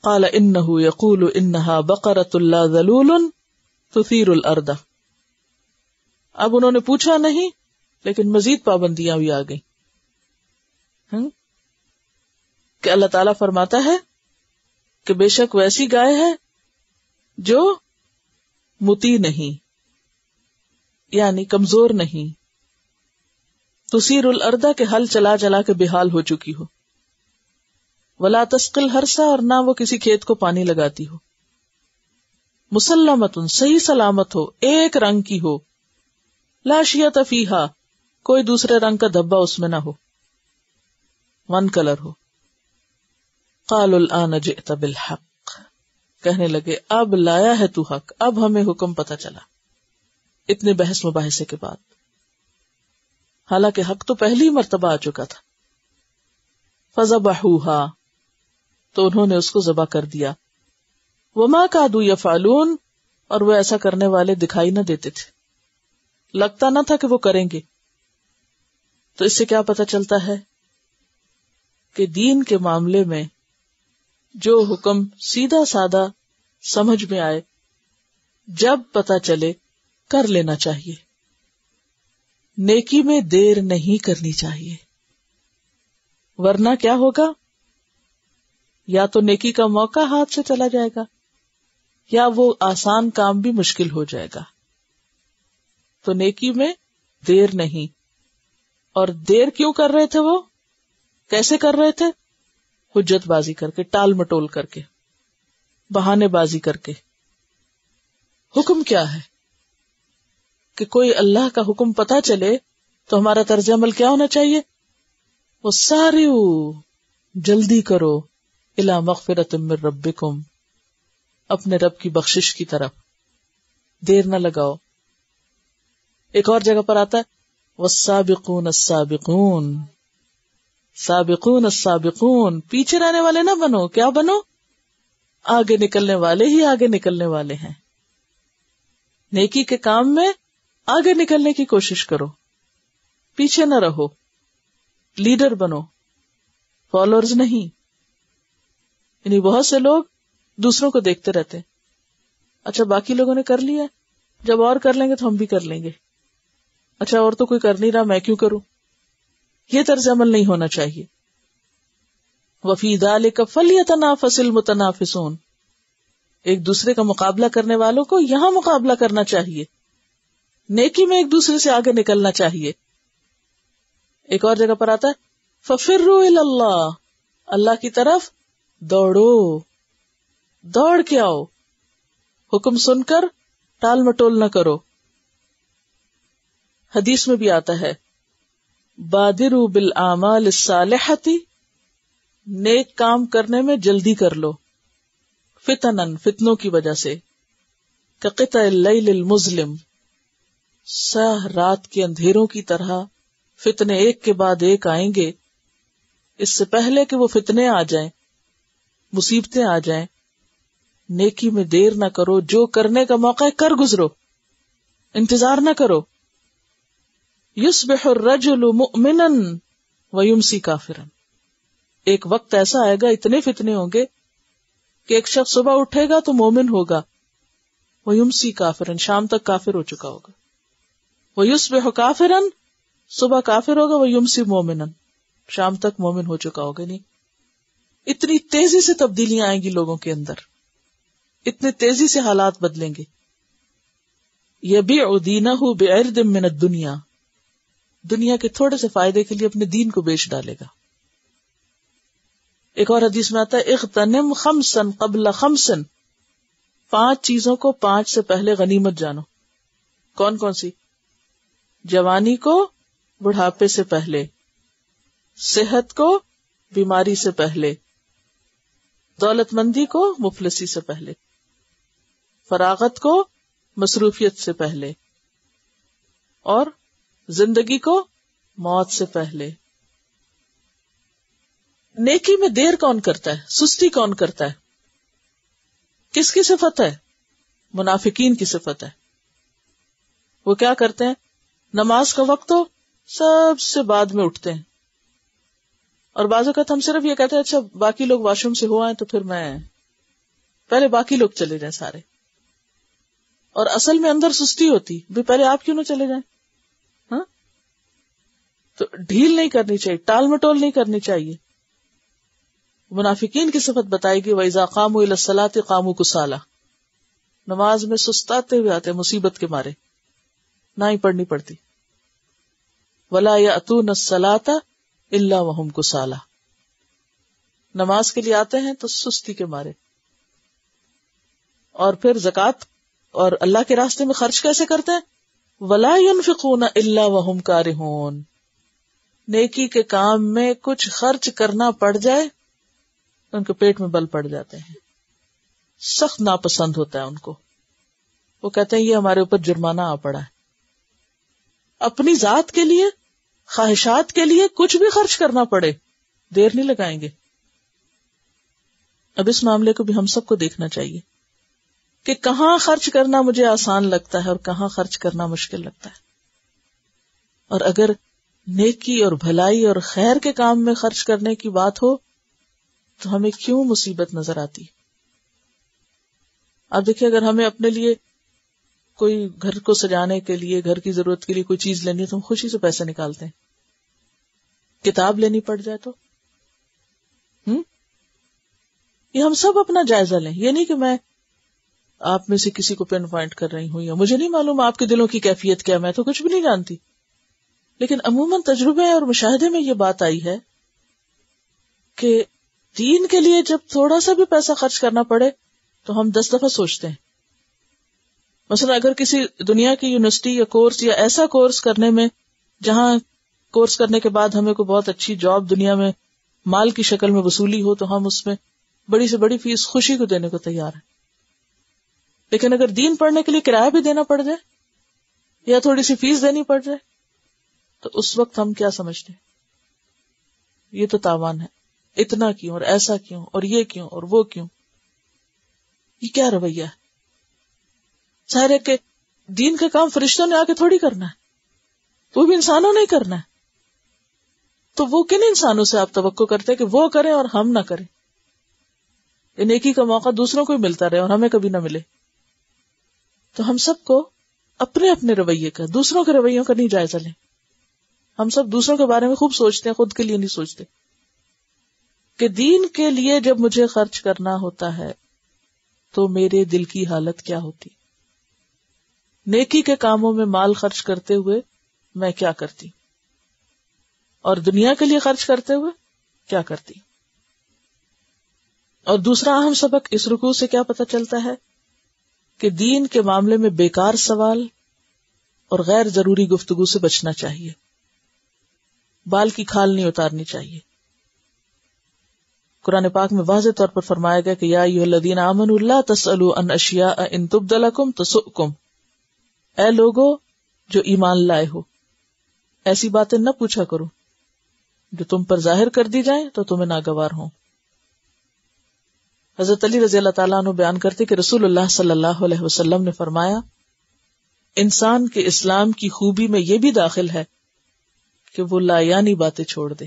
قال انه يقول انها بقرۃ لا ذلول تثير الارض، اب انہوں نے پوچھا نہیں لیکن مزید پابندیاں بھی آ گئیں کہ اللہ تعالیٰ فرماتا ہے کہ بے شک ویسی گائے ہے جو مطیع نہیں، یعنی کمزور نہیں، تثیر الارض کے ہل چلا چلا کے بے حال ہو چکی ہو، ولا تسقی الحرث، اور نہ وہ کسی کھیت کو پانی لگاتی ہو، مسلمۃ، صحیح سلامت ہو، ایک رنگ کی ہو، لا شیۃ فیہا، کوئی دوسرے رنگ کا دھبا اس میں نہ ہو، ون کلر ہو. قالوا الآن جئت بالحق، کہنے لگے اب لایا ہے تو حق، اب ہمیں حکم پتہ چلا اتنے بحث مباحثے کے بعد. حالانکہ حق تو پہلی مرتبہ آ چکا تھا. فذبحوها، تو انہوں نے اس کو ذبح کر دیا. وما کادوا یفعلون، اور وہ ایسا کرنے والے دکھائی نہ دیتے تھے، لگتا نہ تھا کہ وہ کریں گے. تو اس سے کیا پتہ چلتا ہے کہ دین کے معاملے میں جو حکم سیدھا سادہ سمجھ میں آئے، جب پتہ چلے کر لینا چاہیے، نیکی میں دیر نہیں کرنی چاہیے، ورنہ کیا ہوگا؟ یا تو نیکی کا موقع ہاتھ سے چلا جائے گا یا وہ آسان کام بھی مشکل ہو جائے گا. تو نیکی میں دیر نہیں. اور دیر کیوں کر رہے تھے؟ وہ کیسے کر رہے تھے؟ حجت بازی کر کے، ٹال مٹول کر کے، بہانے بازی کر کے. حکم کیا ہے کہ کوئی اللہ کا حکم پتہ چلے تو ہمارا طرز عمل کیا ہونا چاہیے؟ وہ سارے جلدی کرو الی مغفرۃ من ربکم، اپنے رب کی بخشش کی طرف، دیر نہ لگاؤ. ایک اور جگہ پر آتا ہے والسابقون السابقون، سابقون السابقون، پیچھے رہنے والے نہ بنو. کیا بنو؟ آگے نکلنے والے ہی آگے نکلنے والے ہیں. نیکی کے کام میں آگے نکلنے کی کوشش کرو، پیچھے نہ رہو، لیڈر بنو، فالوورز نہیں. یعنی بہت سے لوگ دوسروں کو دیکھتے رہتے ہیں، اچھا باقی لوگوں نے کر لیا، جب اور کر لیں گے تو ہم بھی کر لیں گے، اچھا اور تو کوئی کر نہیں رہا، میں کیوں کروں؟ یہ طرز عمل نہیں ہونا چاہیے. وفی ذلک فلیتنافس المتنافسون، ایک دوسرے کا مقابلہ کرنے والوں کو یہاں مقابلہ کرنا چاہیے، نیکی میں ایک دوسرے سے آگے نکلنا چاہیے. ایک اور جگہ پر آتا ہے فَفِرُّوا إِلَى اللَّهِ، اللہ کی طرف دوڑو، دوڑ کے آؤ، حکم سن کر ٹال مٹول نہ کرو. حدیث میں بھی آتا ہے بادروا بالاعمال الصالحۃ، نیک کام کرنے میں جلدی کر لو، فتنن، فتنوں کی وجہ سے، کقطع اللیل المظلم، سیاہ رات کے اندھیروں کی طرح فتنے ایک کے بعد ایک آئیں گے. اس سے پہلے کہ وہ فتنے آ جائیں، مصیبتیں آ جائیں، نیکی میں دیر نہ کرو، جو کرنے کا موقع ہے کر گزرو، انتظار نہ کرو. یصبح الرجل مؤمنا ویمسی کافرا، ایک وقت ایسا آئے گا، اتنے فتنے ہوں گے کہ ایک شخص صبح اٹھے گا تو مومن ہوگا، ویمسی کافرا، شام تک کافر ہو چکا ہوگا. ویصبح کافرا، صبح کافر ہوگا، ویمسی مومنا، شام تک مومن ہو چکا ہوگا. نہیں، اتنی تیزی سے تبدیلیاں آئیں گی لوگوں کے اندر، اتنے تیزی سے حالات بدلیں گے. یبیع دینہ بعرض من الدنیا، دنیا کے تھوڑے سے فائدے کے لیے اپنے دین کو بیچ ڈالے گا. ایک اور حدیث میں آتا ہے اغتنم خمسا قبل خمسا، 5 چیزوں کو 5 سے پہلے غنیمت جانو. کون کون سی؟ جوانی کو بڑھاپے سے پہلے، صحت کو بیماری سے پہلے، دولت مندی کو مفلسی سے پہلے، فراغت کو مصروفیت سے پہلے، اور زندگی کو موت سے پہلے. نیکی میں دیر کون کرتا ہے؟ سستی کون کرتا ہے؟ کس کی صفت ہے؟ منافقین کی صفت ہے. وہ کیا کرتے ہیں؟ نماز کا وقت ہو سب سے بعد میں اٹھتے ہیں، اور بعض اوقات ہم صرف یہ کہتے ہیں اچھا باقی لوگ واش روم سے ہو آئے تو پھر میں، پہلے باقی لوگ چلے جائیں سارے. اور اصل میں اندر سستی ہوتی بھی پہلے آپ کیوں نہ چلے جائیں. ہاں، تو ڈھیل نہیں کرنی چاہیے، ٹال مٹول نہیں کرنی چاہیے. منافقین کی صفت بتائی گئی وَإِذَا قَامُوا إِلَى الصَّلَاةِ قَامُوا كُسَالَىٰ، نماز میں سستاتے ہوئے آتے ہیں مصیبت کے مارے، نہ ہی پڑھنی پڑتی. وَلَا يَأْتُونَ الصَّلَاةَ إِلَّا وَهُمْ كُسَالَىٰ، نماز کے لیے آتے ہیں تو سستی کے مارے. اور پھر زکوٰۃ اور اللہ کے راستے میں خرچ کیسے کرتے ہیں؟ وَلَا يُنْفِقُونَ إِلَّا وَهُمْ كَارِهُونَ، نیکی کے کام میں کچھ خرچ کرنا پڑ جائے تو ان کے پیٹ میں بل پڑ جاتے ہیں، سخت ناپسند ہوتا ہے ان کو. وہ کہتے ہیں یہ ہمارے اوپر جرمانہ آ پڑا ہے. اپنی ذات کے لیے، خواہشات کے لیے کچھ بھی خرچ کرنا پڑے دیر نہیں لگائیں گے. اب اس معاملے کو بھی ہم سب کو دیکھنا چاہیے کہ کہاں خرچ کرنا مجھے آسان لگتا ہے اور کہاں خرچ کرنا مشکل لگتا ہے. اور اگر نیکی اور بھلائی اور خیر کے کام میں خرچ کرنے کی بات ہو تو ہمیں کیوں مصیبت نظر آتی. آپ دیکھیں اگر ہمیں اپنے لیے کوئی گھر کو سجانے کے لیے، گھر کی ضرورت کے لیے کوئی چیز لینی ہے تو ہم خوشی سے پیسے نکالتے ہیں. کتاب لینی پڑ جائے تو یہ ہم سب اپنا جائزہ لیں. یہ نہیں کہ میں آپ میں سے کسی کو پن پوائنٹ کر رہی ہوں یا مجھے نہیں معلوم آپ کے دلوں کی کیفیت کیا، میں تو کچھ بھی نہیں جانتی. لیکن عموماً تجربے اور مشاہدے میں یہ بات آئی ہے کہ دین کے لیے جب تھوڑا سا بھی پیسہ خرچ کرنا پڑے تو ہم 10 دفعہ سوچتے ہیں. مثلا اگر کسی دنیا کی یونیورسٹی یا کورس یا ایسا کورس کرنے میں جہاں کورس کرنے کے بعد ہمیں کوئی بہت اچھی جاب دنیا میں مال کی شکل میں وصولی ہو تو ہم اس میں بڑی سے بڑی فیس خوشی کو دینے کو تیار ہیں. لیکن اگر دین پڑھنے کے لیے کرایہ بھی دینا پڑ جائے یا تھوڑی سی فیس دینی پڑ جائے تو اس وقت ہم کیا سمجھتے ہیں؟ یہ تو تاوان ہے، اتنا کیوں اور ایسا کیوں اور یہ کیوں اور وہ کیوں. یہ کیا رویہ ہے؟ ظاہر ہے کہ دین کا کام فرشتوں نے آ کے تھوڑی کرنا ہے، وہ بھی انسانوں نے ہی کرنا ہے. تو وہ کن انسانوں سے آپ توقع کرتے ہیں کہ وہ کریں اور ہم نہ کریں؟ یہ نیکی کا موقع دوسروں کو ہی ملتا رہے اور ہمیں کبھی نہ ملے. تو ہم سب کو اپنے اپنے رویے کا، دوسروں کے رویوں کا نہیں جائزہ لیں. ہم سب دوسروں کے بارے میں خوب سوچتے ہیں، خود کے لیے نہیں سوچتے کہ دین کے لیے جب مجھے خرچ کرنا ہوتا ہے تو میرے دل کی حالت کیا ہوتی. نیکی کے کاموں میں مال خرچ کرتے ہوئے میں کیا کرتی اور دنیا کے لیے خرچ کرتے ہوئے کیا کرتی. اور دوسرا اہم سبق اس رکوع سے کیا پتہ چلتا ہے کہ دین کے معاملے میں بیکار سوال اور غیر ضروری گفتگو سے بچنا چاہیے. بال کی کھال نہیں اتارنی چاہیے. قرآن پاک میں واضح طور پر فرمایا گیا کہ یا ایھا الذین آمنوا لا تسألوا عن اشیاء ان تبد لکم تسؤکم. اے لوگو جو ایمان لائے ہو، ایسی باتیں نہ پوچھا کرو جو تم پر ظاہر کر دی جائیں تو تمہیں ناگوار ہوں. حضرت علی رضی اللہ تعالیٰ عنہ بیان کرتے کہ رسول اللہ صلی اللہ علیہ وسلم نے فرمایا انسان کے اسلام کی خوبی میں یہ بھی داخل ہے کہ وہ لایانی باتیں چھوڑ دے.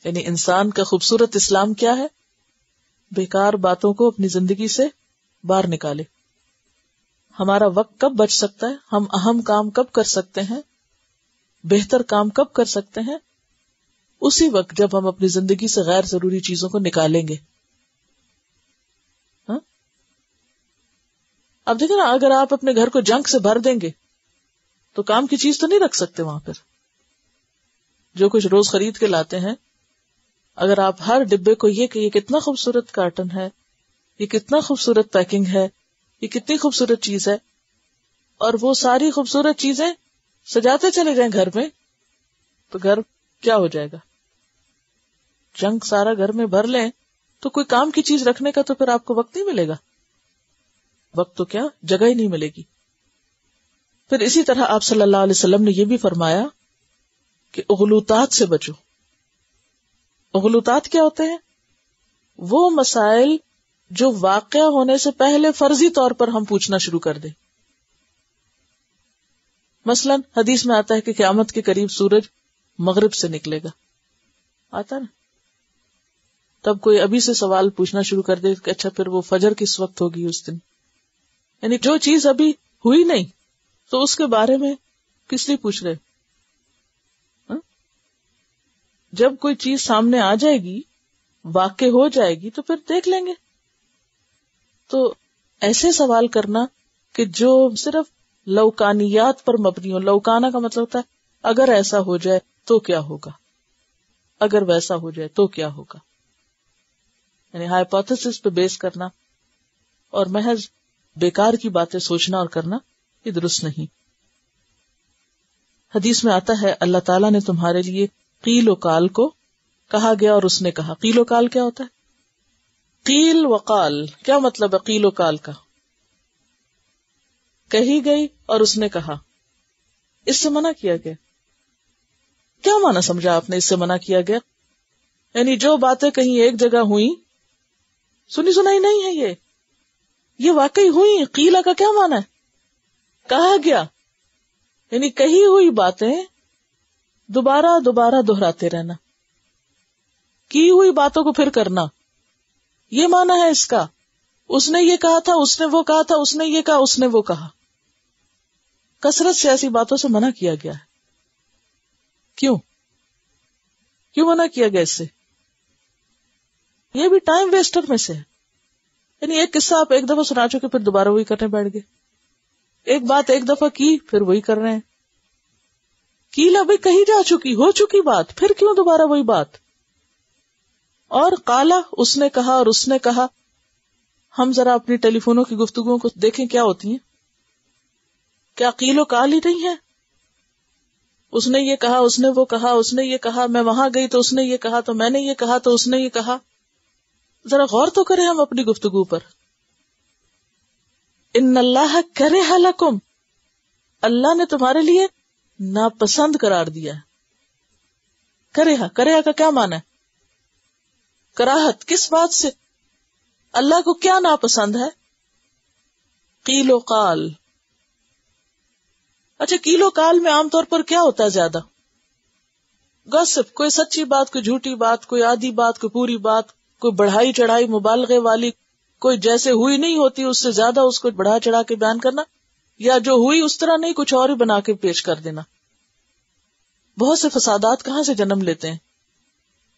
یعنی انسان کا خوبصورت اسلام کیا ہے؟ بیکار باتوں کو اپنی زندگی سے باہر نکالے. ہمارا وقت کب بچ سکتا ہے؟ ہم اہم کام کب کر سکتے ہیں؟ بہتر کام کب کر سکتے ہیں؟ اسی وقت جب ہم اپنی زندگی سے غیر ضروری چیزوں کو نکالیں گے. اب دیکھیں نا، اگر آپ اپنے گھر کو جنک سے بھر دیں گے تو کام کی چیز تو نہیں رکھ سکتے وہاں پر. جو کچھ روز خرید کے لاتے ہیں، اگر آپ ہر ڈبے کو یہ کہ یہ کتنا خوبصورت کارٹن ہے، یہ کتنا خوبصورت پیکنگ ہے، یہ کتنی خوبصورت چیز ہے، اور وہ ساری خوبصورت چیزیں سجاتے چلے جائیں گھر میں، تو گھر کیا ہو جائے گا؟ جنک سارا گھر میں بھر لیں تو کوئی کام کی چیز رکھنے کا تو پھر آپ کو وقت نہیں ملے گا. وقت تو کیا، جگہ ہی نہیں ملے گی. پھر اسی طرح آپ صلی اللہ علیہ وسلم نے یہ بھی فرمایا کہ اغلوطات سے بچو. اغلوطات کیا ہوتے ہیں؟ وہ مسائل جو واقع ہونے سے پہلے فرضی طور پر ہم پوچھنا شروع کر دیں. مثلا حدیث میں آتا ہے کہ قیامت کے قریب سورج مغرب سے نکلے گا، آتا نا، تب کوئی ابھی سے سوال پوچھنا شروع کر دے کہ اچھا پھر وہ فجر کس وقت ہوگی اس دن. یعنی جو چیز ابھی ہوئی نہیں تو اس کے بارے میں کس لیے پوچھ رہے؟ جب کوئی چیز سامنے آ جائے گی، واقع ہو جائے گی تو پھر دیکھ لیں گے. تو ایسے سوال کرنا کہ جو صرف لوکانیات پر مبنی ہو. لوکانا کا مطلب ہوتا ہے اگر ایسا ہو جائے تو کیا ہوگا، اگر ویسا ہو جائے تو کیا ہوگا. یعنی ہائپوتھیسس پہ بیس کرنا اور محض بیکار کی باتیں سوچنا اور کرنا یہ درست نہیں. حدیث میں آتا ہے اللہ تعالیٰ نے تمہارے لیے قیل و قال کو کہا گیا اور اس نے کہا. قیل و قال کیا ہوتا ہے؟ قیل و قال کیا مطلب ہے؟ قیل و قال کا کہی گئی اور اس نے کہا، اس سے منع کیا گیا. کیا معنی سمجھا آپ نے اس سے منع کیا گیا؟ یعنی جو باتیں کہیں ایک جگہ ہوئی، سنی سنائی نہیں ہے، یہ واقعی ہوئی. قیلا کا کیا معنی ہے؟ کہا گیا. یعنی کہی ہوئی باتیں دوبارہ دوبارہ دہراتے رہنا، کی ہوئی باتوں کو پھر کرنا، یہ معنی ہے اس کا. اس نے یہ کہا تھا، اس نے وہ کہا تھا، اس نے یہ کہا، اس نے وہ کہا. کثرت سے ایسی باتوں سے منع کیا گیا ہے. کیوں منع کیا گیا اس سے؟ یہ بھی ٹائم ویسٹر میں سے ہے. یعنی ایک قصہ آپ ایک دفعہ سنا چکے، پھر دوبارہ وہی کرنے بیٹھ گئے. ایک بات ایک دفعہ کی، پھر وہی کر رہے ہیں. کیلا بھی کہی جا چکی، ہو چکی بات، پھر کیوں دوبارہ وہی بات؟ اور قالا اس نے کہا اور اس نے کہا. ہم ذرا اپنی ٹیلی فونوں کی گفتگوؤں کو دیکھیں کیا ہوتی ہیں. کیا قیل و قال ہی نہیں ہے؟ اس نے یہ کہا، اس نے وہ کہا، اس نے یہ کہا، میں وہاں گئی تو اس نے یہ کہا، تو میں نے یہ کہا تو اس نے یہ کہا. ذرا غور تو کریں ہم اپنی گفتگو پر. ان اللہ کرہ لکم، اللہ نے تمہارے لیے ناپسند قرار دیا ہے. کرہ کا کیا معنی ہے؟ کراہت. کس بات سے؟ اللہ کو کیا ناپسند ہے؟ قیل و قال. اچھا، قیل و قال میں عام طور پر کیا ہوتا ہے زیادہ؟ گوسپ، کوئی سچی بات، کوئی جھوٹی بات، کوئی آدھی بات، کوئی پوری بات، کوئی بڑھائی چڑھائی مبالغے والی، کوئی جیسے ہوئی نہیں ہوتی اس سے زیادہ اس کو بڑھا چڑھا کے بیان کرنا، یا جو ہوئی اس طرح نہیں کچھ اور ہی بنا کے پیش کر دینا. بہت سے فسادات کہاں سے جنم لیتے ہیں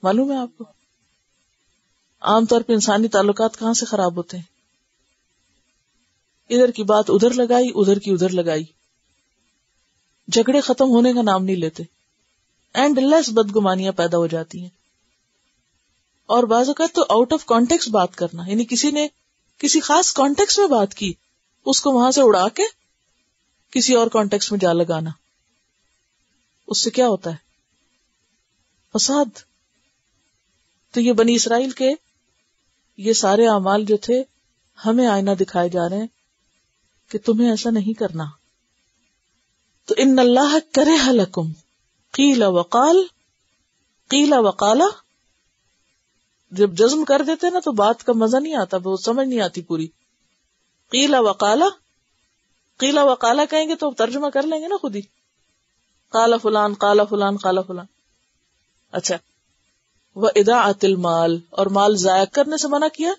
معلوم ہے آپ کو؟ عام طور پہ انسانی تعلقات کہاں سے خراب ہوتے ہیں؟ ادھر کی بات ادھر لگائی، ادھر کی ادھر لگائی. جھگڑے ختم ہونے کا نام نہیں لیتے، اینڈ لیس بدگمانیاں پیدا ہو جاتی ہیں. اور بعض اوقات تو آؤٹ آف کانٹیکسٹ بات کرنا، یعنی کسی نے کسی خاص کانٹیکسٹ میں بات کی، اس کو وہاں سے اڑا کے کسی اور کانٹیکسٹ میں جا لگانا، اس سے کیا ہوتا ہے؟ فساد. تو یہ بنی اسرائیل کے یہ سارے اعمال جو تھے ہمیں آئینہ دکھائے جا رہے ہیں کہ تمہیں ایسا نہیں کرنا. تو ان اللہ کرہ لکم قیل وقال، قیل وقالا جب جزم کر دیتے نا تو بات کا مزہ نہیں آتا، وہ سمجھ نہیں آتی پوری. قیل وقالا، قیل وقالا کہیں گے تو ترجمہ کر لیں گے نا خود ہی، قال فلان قال فلان قال فلان. اچھا، وَإِضَاعَةِ الْمَالِ، اور مال ضائع کرنے سے منع کیا،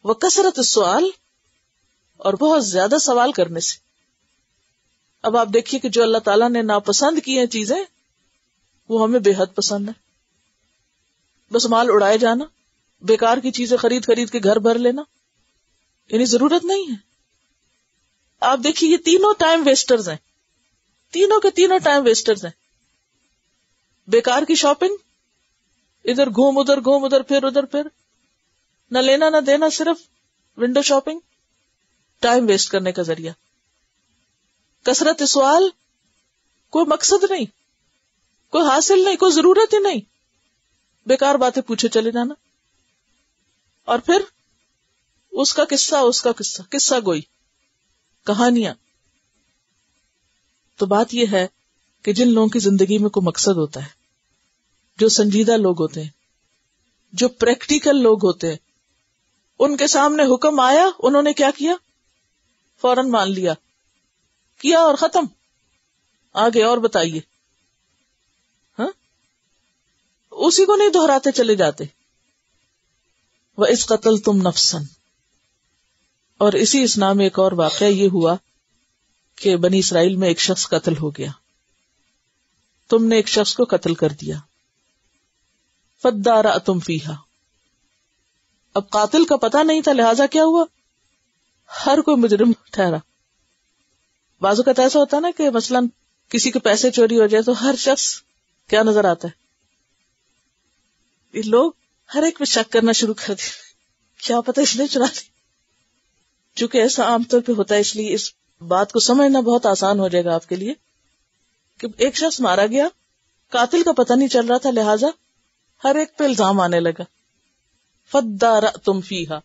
وَكَثْرَةِ السُّؤَالِ، اور بہت زیادہ سوال کرنے سے. اب آپ دیکھیے کہ جو اللہ تعالیٰ نے ناپسند کی ہیں چیزیں وہ ہمیں بے حد پسند ہے. بس مال اڑائے جانا، بیکار کی چیزیں خرید خرید کے گھر بھر لینا، یعنی ضرورت نہیں ہے. آپ دیکھیے یہ تینوں ٹائم ویسٹرز ہیں، تینوں کے تینوں ٹائم ویسٹرز ہیں. بیکار کی شاپنگ، ادھر گھوم ادھر پھر ادھر پھر، نہ لینا نہ دینا، صرف ونڈو شاپنگ، ٹائم ویسٹ کرنے کا ذریعہ. کثرت سوال، کوئی مقصد نہیں، کوئی حاصل نہیں، کوئی ضرورت ہی نہیں، بیکار باتیں پوچھے چلے جانا. اور پھر اس کا قصہ قصہ گوئی، کہانیاں. تو بات یہ ہے کہ جن لوگوں کی زندگی میں کوئی مقصد ہوتا ہے، جو سنجیدہ لوگ ہوتے ہیں، جو پریکٹیکل لوگ ہوتے ہیں، ان کے سامنے حکم آیا، انہوں نے کیا کیا؟ فوراً مان لیا، کیا اور ختم. آگے اور بتائیے. ہاں، اسی کو نہیں دہراتے چلے جاتے. وَإِذْ قَتَلْتُمْ نَفْسًا، اور اسی اسنا میں ایک اور واقعہ یہ ہوا کہ بنی اسرائیل میں ایک شخص قتل ہو گیا، تم نے ایک شخص کو قتل کر دیا. فَادَّارَأْتُمْ فِيهَا، اب قاتل کا پتہ نہیں تھا، لہذا کیا ہوا؟ ہر کوئی مجرم ٹھہرا. بعض اوقات ایسا ہوتا ہے نا کہ مثلاً کسی کے پیسے چوری ہو جائے تو ہر شخص کیا نظر آتا ہے؟ یہ لوگ ہر ایک پہ شک کرنا شروع کر دیا، کیا پتہ اس نے چرا دی. چونکہ ایسا عام طور پہ ہوتا ہے، اس لیے اس بات کو سمجھنا بہت آسان ہو جائے گا آپ کے لیے کہ ایک شخص مارا گیا، قاتل کا پتہ نہیں چل رہا تھا، لہذا ہر ایک پہ الزام آنے لگا. فَادَّارَأْتُمْ فِيهَا،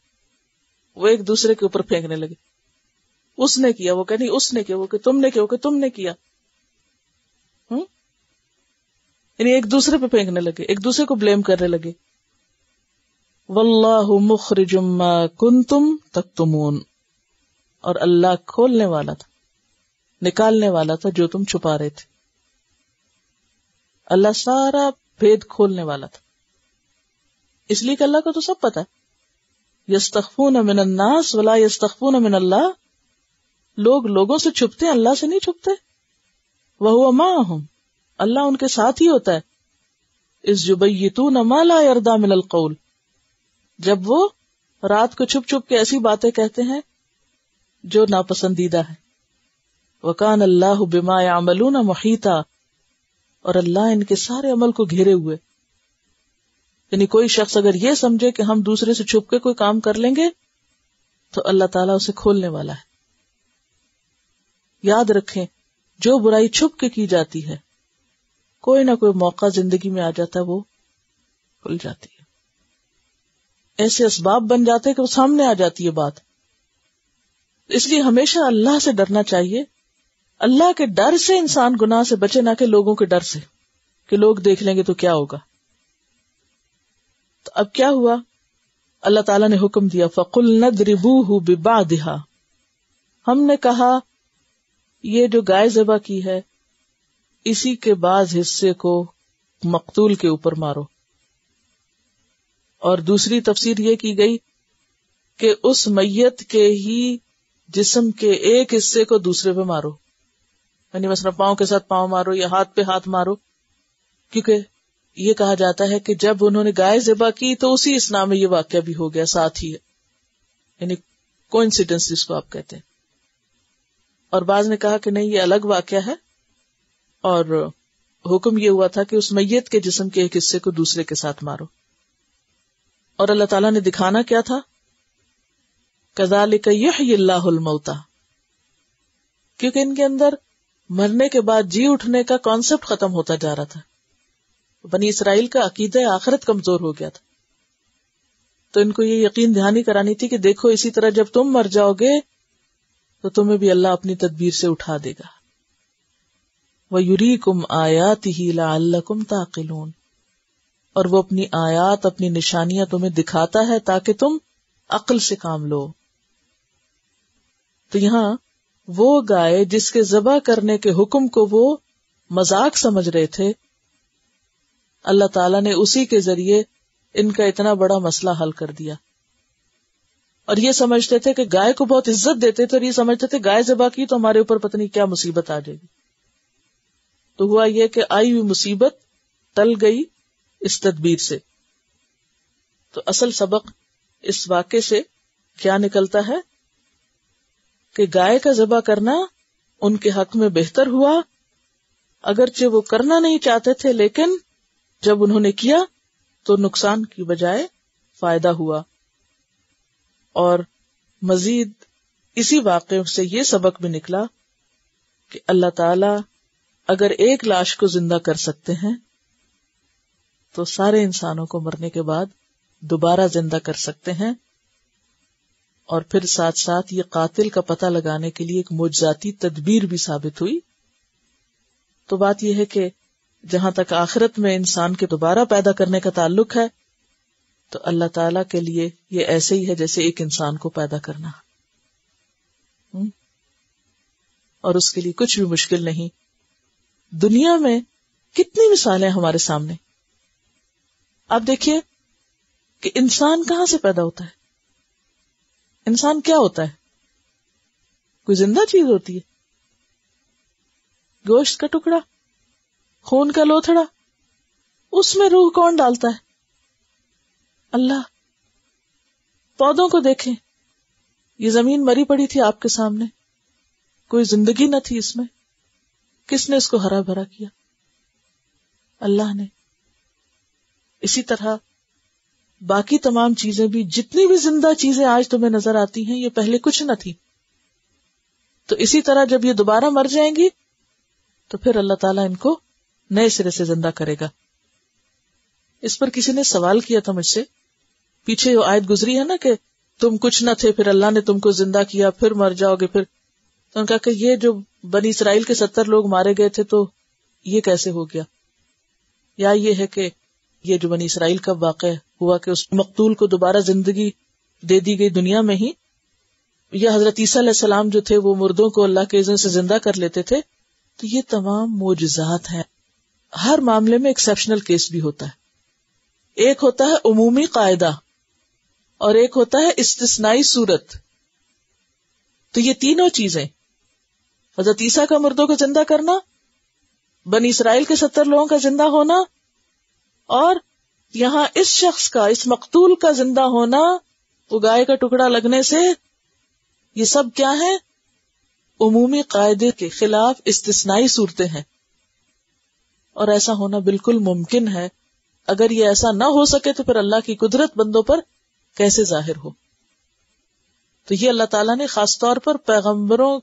وہ ایک دوسرے کے اوپر پھینکنے لگے، اس نے کیا، وہ کہ نہیں اس نے کیا، وہ کہ تم نے کیا، وہ کہ تم نے کیا. یعنی ایک دوسرے پہ پھینکنے لگے، ایک دوسرے کو بلیم کرنے لگے. وَاللَّهُ مُخْرِجٌ مَا كُنْتُمْ تَكْتُمُونَ، اور اللہ کھولنے والا تھا، نکالنے والا تھا جو تم چھپا رہے تھے. اللہ سارا بھید کھولنے والا تھا، اس لیے کہ اللہ کو تو سب پتا ہے. یستخفون من الناس ولا یستخفون من اللہ، لوگ لوگوں سے چھپتے ہیں، اللہ سے نہیں چھپتے. وہو معہم، اللہ ان کے ساتھ ہی ہوتا ہے. اذ یبیتون ما لا یرضی من القول، جب وہ رات کو چھپ چھپ کے ایسی باتیں کہتے ہیں جو ناپسندیدہ ہے. وکان اللہ بما یعملون محیطا، اور اللہ ان کے سارے عمل کو گھیرے ہوئے. یعنی کوئی شخص اگر یہ سمجھے کہ ہم دوسرے سے چھپ کے کوئی کام کر لیں گے تو اللہ تعالیٰ اسے کھولنے والا ہے. یاد رکھیں، جو برائی چھپ کے کی جاتی ہے، کوئی نہ کوئی موقع زندگی میں آ جاتا ہے، وہ کھل جاتی ہے. ایسے اسباب بن جاتے ہیں کہ وہ سامنے آ جاتی ہے بات. اس لیے ہمیشہ اللہ سے ڈرنا چاہیے. اللہ کے ڈر سے انسان گناہ سے بچے، نہ کہ لوگوں کے ڈر سے کہ لوگ دیکھ لیں گے تو کیا ہوگا. تو اب کیا ہوا؟ اللہ تعالیٰ نے حکم دیا، فَقُلْنَا اضْرِبُوهُ بِبَعْضِهَا، ہم نے کہا یہ جو گائے ذبح کی ہے اسی کے بعض حصے کو مقتول کے اوپر مارو. اور دوسری تفسیر یہ کی گئی کہ اس میت کے ہی جسم کے ایک حصے کو دوسرے پہ مارو، یعنی مثلا پاؤں کے ساتھ پاؤں مارو یا ہاتھ پہ ہاتھ مارو. کیونکہ یہ کہا جاتا ہے کہ جب انہوں نے گائے ذبح کی تو اسی اسنا میں یہ واقعہ بھی ہو گیا ساتھ ہی، یعنی کوئنسیڈنس جس کو آپ کہتے ہیں. اور بعض نے کہا کہ نہیں یہ الگ واقعہ ہے اور حکم یہ ہوا تھا کہ اس میت کے جسم کے ایک حصے کو دوسرے کے ساتھ مارو. اور اللہ تعالیٰ نے دکھانا کیا تھا؟ كَذَلِكَ يُحْيِي اللَّهُ الْمَوْتَى، کیونکہ ان کے اندر مرنے کے بعد جی اٹھنے کا کانسیپٹ ختم ہوتا جا رہا تھا. بنی اسرائیل کا عقیدہ آخرت کمزور ہو گیا تھا، تو ان کو یہ یقین دہانی کرانی تھی کہ دیکھو اسی طرح جب تم مر جاؤ گے تو تمہیں بھی اللہ اپنی تدبیر سے اٹھا دے گا. وَيُرِيكُمْ آيَاتِهِ لَعَلَّكُمْ تَعْقِلُونَ، اور وہ اپنی آیات اپنی نشانیاں تمہیں دکھاتا ہے تاکہ تم عقل سے کام لو. تو یہاں وہ گائے جس کے ذبح کرنے کے حکم کو وہ مذاق سمجھ رہے تھے، اللہ تعالیٰ نے اسی کے ذریعے ان کا اتنا بڑا مسئلہ حل کر دیا. اور یہ سمجھتے تھے کہ گائے کو بہت عزت دیتے تھے اور یہ سمجھتے تھے گائے ذبح کی تو ہمارے اوپر پتہ نہیں کیا مصیبت آ جائے گی. تو ہوا یہ کہ آئی ہوئی مصیبت ٹل گئی اس تدبیر سے. تو اصل سبق اس واقعے سے کیا نکلتا ہے کہ گائے کا ذبح کرنا ان کے حق میں بہتر ہوا، اگرچہ وہ کرنا نہیں چاہتے تھے، لیکن جب انہوں نے کیا تو نقصان کی بجائے فائدہ ہوا. اور مزید اسی واقعے سے یہ سبق بھی نکلا کہ اللہ تعالی اگر ایک لاش کو زندہ کر سکتے ہیں تو سارے انسانوں کو مرنے کے بعد دوبارہ زندہ کر سکتے ہیں. اور پھر ساتھ ساتھ یہ قاتل کا پتہ لگانے کے لیے ایک معجزاتی تدبیر بھی ثابت ہوئی. تو بات یہ ہے کہ جہاں تک آخرت میں انسان کے دوبارہ پیدا کرنے کا تعلق ہے تو اللہ تعالی کے لیے یہ ایسے ہی ہے جیسے ایک انسان کو پیدا کرنا، اور اس کے لیے کچھ بھی مشکل نہیں. دنیا میں کتنی مثالیں ہمارے سامنے. آپ دیکھیے کہ انسان کہاں سے پیدا ہوتا ہے؟ انسان کیا ہوتا ہے؟ کوئی زندہ چیز ہوتی ہے؟ گوشت کا ٹکڑا، خون کا لوتھڑا، اس میں روح کون ڈالتا ہے؟ اللہ. پودوں کو دیکھیں، یہ زمین مری پڑی تھی آپ کے سامنے، کوئی زندگی نہ تھی اس میں، کس نے اس کو ہرا بھرا کیا؟ اللہ نے. اسی طرح باقی تمام چیزیں بھی، جتنی بھی زندہ چیزیں آج تمہیں نظر آتی ہیں یہ پہلے کچھ نہ تھی. تو اسی طرح جب یہ دوبارہ مر جائیں گی تو پھر اللہ تعالیٰ ان کو نئے سرے سے زندہ کرے گا. اس پر کسی نے سوال کیا تھا مجھ سے، پیچھے وہ آیت گزری ہے نا کہ تم کچھ نہ تھے، پھر اللہ نے تم کو زندہ کیا، پھر مر جاؤ گے. پھر تو ان کا کہ یہ جو بنی اسرائیل کے 70 لوگ مارے گئے تھے تو یہ کیسے ہو گیا؟ یا یہ ہے کہ یہ جو بنی اسرائیل کا واقعہ ہوا کہ اس مقتول کو دوبارہ زندگی دے دی گئی دنیا میں ہی، یا حضرت عیسیٰ علیہ السلام جو تھے وہ مردوں کو اللہ کے اذن سے زندہ کر لیتے تھے. تو یہ تمام معجزات ہیں. ہر معاملے میں ایکسیپشنل کیس بھی ہوتا ہے. ایک ہوتا ہے عمومی قاعدہ اور ایک ہوتا ہے استثنائی صورت. تو یہ تینوں چیزیں، حضرت عیسیٰ کا مردوں کو زندہ کرنا، بنی اسرائیل کے 70 لوگوں کا زندہ ہونا، اور یہاں اس شخص کا، اس مقتول کا زندہ ہونا وہ گائے کا ٹکڑا لگنے سے، یہ سب کیا ہے؟ عمومی قاعدے کے خلاف استثنائی صورتیں ہیں. اور ایسا ہونا بالکل ممکن ہے. اگر یہ ایسا نہ ہو سکے تو پھر اللہ کی قدرت بندوں پر کیسے ظاہر ہو؟ تو یہ اللہ تعالیٰ نے خاص طور پر پیغمبروں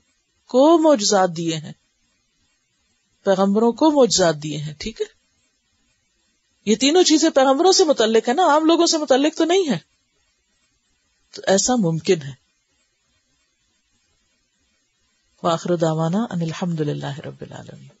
کو معجزات دیے ہیں، پیغمبروں کو معجزات دیے ہیں. ٹھیک ہے، یہ تینوں چیزیں پیغمبروں سے متعلق ہے نا، عام لوگوں سے متعلق تو نہیں ہے. تو ایسا ممکن ہے. وآخر دعوانا ان الحمد للہ رب العالمین.